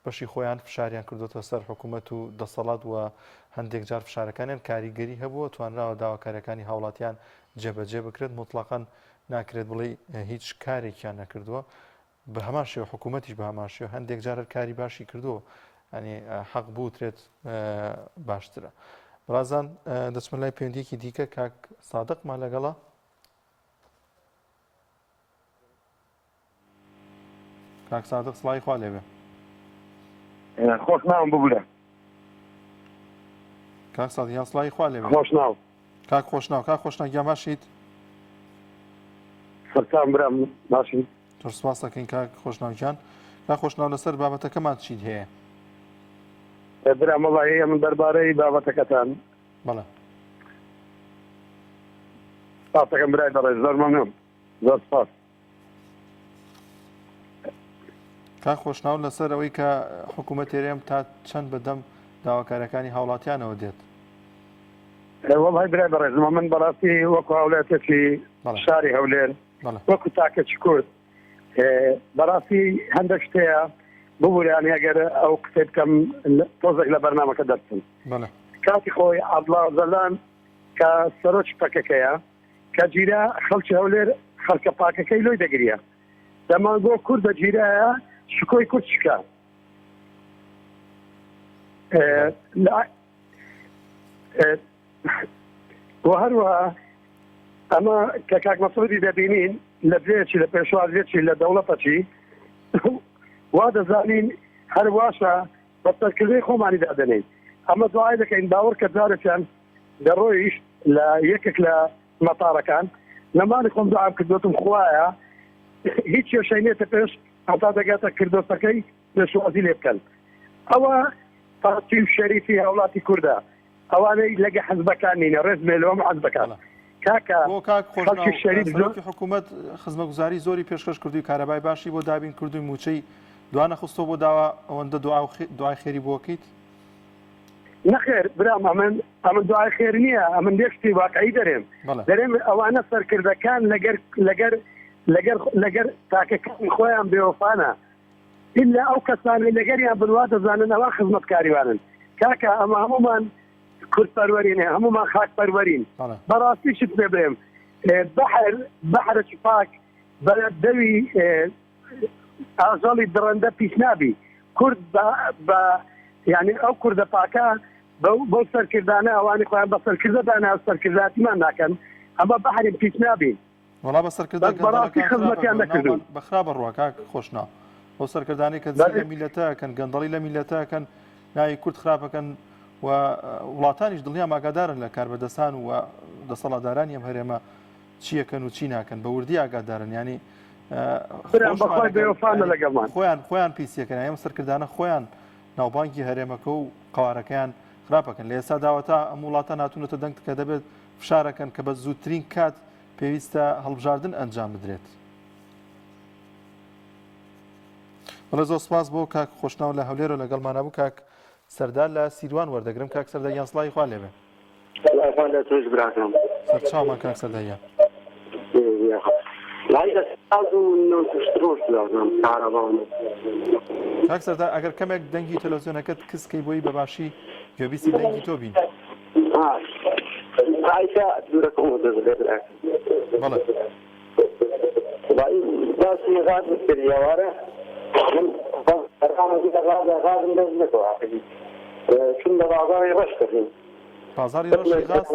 بەشی خۆیان فشاریان کردوتە سەر حکوومەت و دەسەڵات و هەندێک جار فشارەکانیان کاریگەری هەبووە توانراوە داواکاریەکانی هاوڵاتیان جێبەجێ بکرێت مطلقاً ناکرێت بڵێ هیچ کارێکیان نەکردووە بە هەمان شێوە حکوومەتیش بە هەمان شێوە هەندێک جارە کاری باشی کردووە ینی حەق بووترێت باشترە. بەڕازان دەچمە لای پەیوەندیەکی دیکە کاک سادقمان لەگەڵە. کاک سادق سڵاوی خوا لێبێ. خۆش ناوم ببوورە کاک سادیان سڵاوی خوا لێبێ. خۆش ناو کاک خۆشناو کاک خۆشناو گیان باشیت سەرچاوم برام باشیت زۆر سپاس دەکەین کاک خۆشناوگیان. کاک خۆشناو لەسەر بابەتەکەمان چیت هەیە؟ برام وڵای من دەربارەی بابەتەکەتان بەڵێ سپاس دەکەم برای بەڕێز زۆر مەمنون زۆر سپاس. کاک خۆشناو لەسەر ئەوەی کە حکوومەت هێرێم تا چەند بەدەم داواکاریەکانی هاوڵاتیانەوە دێت. وڵای برای بەڕێز من بەڕاستی وەکو هاوڵاتێکی شاری هەولێر وەکو تاکەچی کورد بەڕاستی هەندێک شتەیە ببوورانی ئەگەر ئەو قسەی بکەم تۆزێک لە بەرنامەکە دەرچن. کاتی خۆی عەبدوڵڵا زەلان کە سەرۆکی پەکەکەیە کە جیرە خەڵکی هەولێر خەڵکە پاکەکەی لۆی دەگریە دەمانگۆ کوردە جیرایە شکۆی کورد شکا و هەروەها ئەمە کە کاک مەسعودی دەبینین لە بێچی لە پێشوازێکی لە دەوڵەتەچی وا دەزانین هەرواشە بە سەرکردەی خۆمانی دادەنین ئەمە دوای دەکەین باوەڕ کە جارێکیان دەڕۆیش لە یەکێک لە مەتاڕەکان لەمانی خۆم دوعام کردوتم خوایە هیچ کێشەی نێتە پێش هەتا دەگاتە کردۆستەکەی پێشوازی لێ بکەن. ئەوە پارتی و شەریفی هاوڵاتی کووردە ئەوانەی لەگە حەزبەکان نینە ڕێز مێلۆم حەزبەکان کاکە خەڵکی شەریف سەرۆکی حکوومەت خزمەتگوزاری زۆری پێشکەش کردووی کارەبای باشی بۆ دابین کردووی موچەی دوانە خستۆ بۆ داوا ئەوەندە دوای خێری بۆکەیت؟ نەخێر برام ئەمن دوای خێر نییە ئەمن دێشتی واقعی دەرێم دەرێم ئەوانە سەرکردەکان لەگەر تاکەکانی خۆیان بێوەفانە إلا أو كسان اللي جريان بالواد زانن أو خدمة كاريوان كاكا أما هموما كرد برورين هموما خاك برورين براسي شت ببرم بحر شفاك بلد دوي أغزالي درنده بيشنابي كرد يعني أو كرد باكا بو سركردانه اوانی خو هم سرکردانه او سرکرداتی من نکن اما بحر پیشنابی والله بس سرکردان براسي خدمتي عندك بخراب الرواك خوشنا بو سرکردانی که زیر میلتا کن گندلی لمیلتا کن نای کرد خرابه کن و ولاتانیش دڵنیا ئاگادارن لە کاربەدەستان و دەسەڵاتدارانی ئەم هەرێمە چیەکەن و چی ناکەن بە وردی ئاگادارن ینی خۆیان پیسیەکەن ئەم سەرکردانە خۆیان ناوبانکی هەرێمەکە و قوارەکەیان خراپەکەن لە ئێستا داوەتا ئەم وڵاتە ناتونەتە دەنگ کە دەبێت فشارەکەن کە بە زووترین کات پێویستە هەڵبژاردن ئەنجام بدرێت. بەڵێ زۆر سپاس بۆ کاک خۆشناو لە هەولێرە لەگەڵمانە بوو. کاک سەردار لە سیروان وەردەگرم. کاک سەردار یان سڵاوی خوا لێبێ. سەرچاومان کاک سەرداریا. کاک سەردار ئەگەر کەمێک دەنگی تەلەڤیزیۆنەکەت کسکەی بۆی بەباشی گوێبیستی دەنگی تۆ بین. بەڵێ. باسی غاز کردیواره من غازم دەست نەکەوە چون لە بازاری ڕەش کردین. بازاری ڕەشی غاز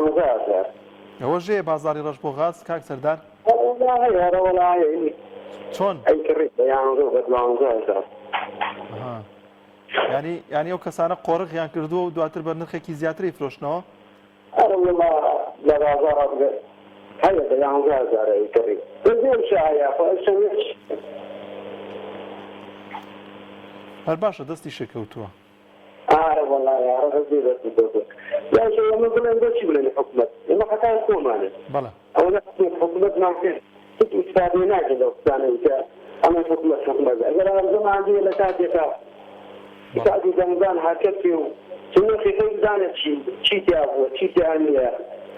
ئەوە ژێ بازاری ڕەش بۆ غاز کاک سەردار؟ چۆن؟ ینی ئەو کەسانە قۆڕقیان کردووە و دواتر بە نرخێکی زیاتری فرۆشتنەوە؟ ئەرە وڵا لە بازار هەیە بە 11,000 کڕی بزێر شایە هەر باشە دەستی شێکەوتووە. ئارە وەڵای ئارە هەزێ دەستی کەوتووە. یاش ئەمە بڵێن بۆچی بڵێن حکومەت ئێمە خەتای خۆمانە. بەڵێ. ئەوە حکومەت ناکرێت هیچ ئیسپادی ناکرێت لەو قسانەی کە ئەمە حکومەت ئەگەر ئەرزەمان دێ لە کاتێکا کاتی دەنگدان هاکەتی و نرخی خۆی بزانێت چی تیا بووە چی تیا نییە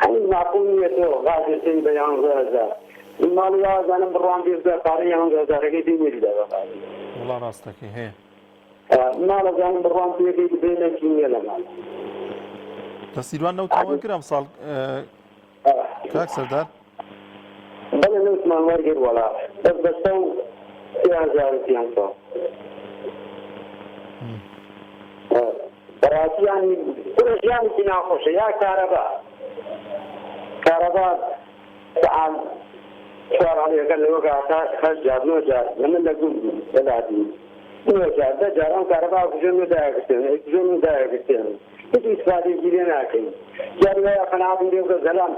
ئەنی ماقوڵ نییەتەوە غازێتی بە 11,000 ماڵی یازانم بڕوان بێزە پارەی 11,000ەکەی دێنێریدا بەقاتی وڵا ڕاستەکەی هەیە ناڵەزانم بڕوان پێکەی بێنێکی نییە لە ماڵ لە سیروان نەوتاوان کرد ئەم ساڵ کاک سەردار؟ بەڵێ نەوتمان وەرگرت وەڵا دەست بەستە و 3,000 بەڕاستیانی ژیانێکی ناخۆشە یا کارەبا سەعات 4 لەوە کاتا 8 جار 9 جار لەمن لە گوڵ لەلادی 9 جار 10 جار ئەم کارەبا کوژێن و دایەگرتێن هیچ ئیسپادێکی لێ ناکەین جار وایە قەناعەتم لێ بکە زەلام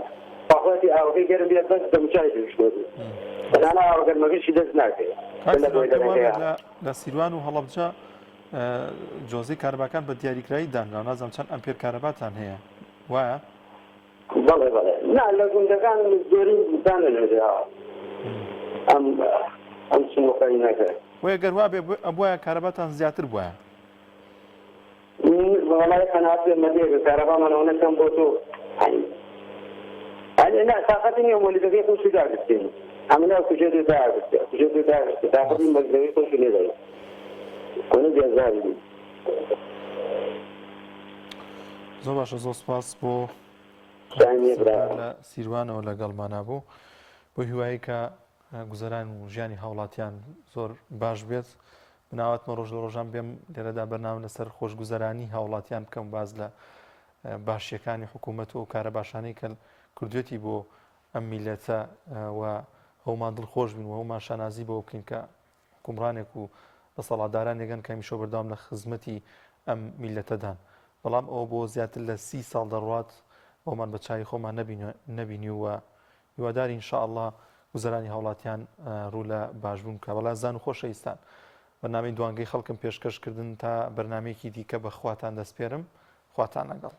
پاخۆتی ئاوەکەی گەرم بێت بەس دەموچای دەشتۆتی بەنانا ئاوەگەرمەکەشی دەست ناکەی لە سیروان و هەڵەبجە جۆزەی کارەباکان بە دیاریکرایی دانرا نازانم چەند ئەمپێر کارەباتان هەیە وایە؟ بەڵێ بەڵێ نا لە گوندەکان زۆری دانە لێرە ئەم سنووقەی نەکرد وەیە گەر وا بێ ئەبوایە کارەباتان زیاتر بووە وەڵای قەناعەت پێمە دێ کارەبامانەوە نەکەم بۆ تۆ نا تاقەتی نییە مۆلیدەکەی خۆشی داگرتین ئەمە کوژێت داگرتێ تاقەتی مەزدەوی خۆشی لێدەی زۆر باشە زۆر سپاس بۆ لە سیروانەوە لەگەڵمانە بوو بۆ هیوایی کە گوزەران و ژیانی هاوڵاتیان زۆر باش بێت بناواتمە ڕۆژ لە ڕۆژان بێم لێرەدا بەرنامە لەسەر خۆشگوزەرانی هاوڵاتیان بکەم باز لە باشیەکانی حکوومەت و کارە باشانەی کە کردوێتی بۆ ئەم میلەتە و هەومان دڵخۆش بین و هەومان شانازی بۆ بکەین کە حکومڕانێک و دەسەڵاتداران یەگەن کە هەمیشە بەردەوام لە خزمەتی ئەم میلەتەدان بەڵام ئەوە بۆ زیاتر لە 30 ساڵ دەڕوات ئەومان بە چای خۆمان نەبینی و هیواداری ئینشاءالله گوزەرانی هاوڵاتیان ڕوو لە باشبوون بکە. بەڵام زان و خۆشەویستان بەرنامەی دوانگەی خەڵکم پێشکەشکردن تا بەرنامەیەکی دیکە بە خواتان دەسپێرم خواتان لەگەڵ.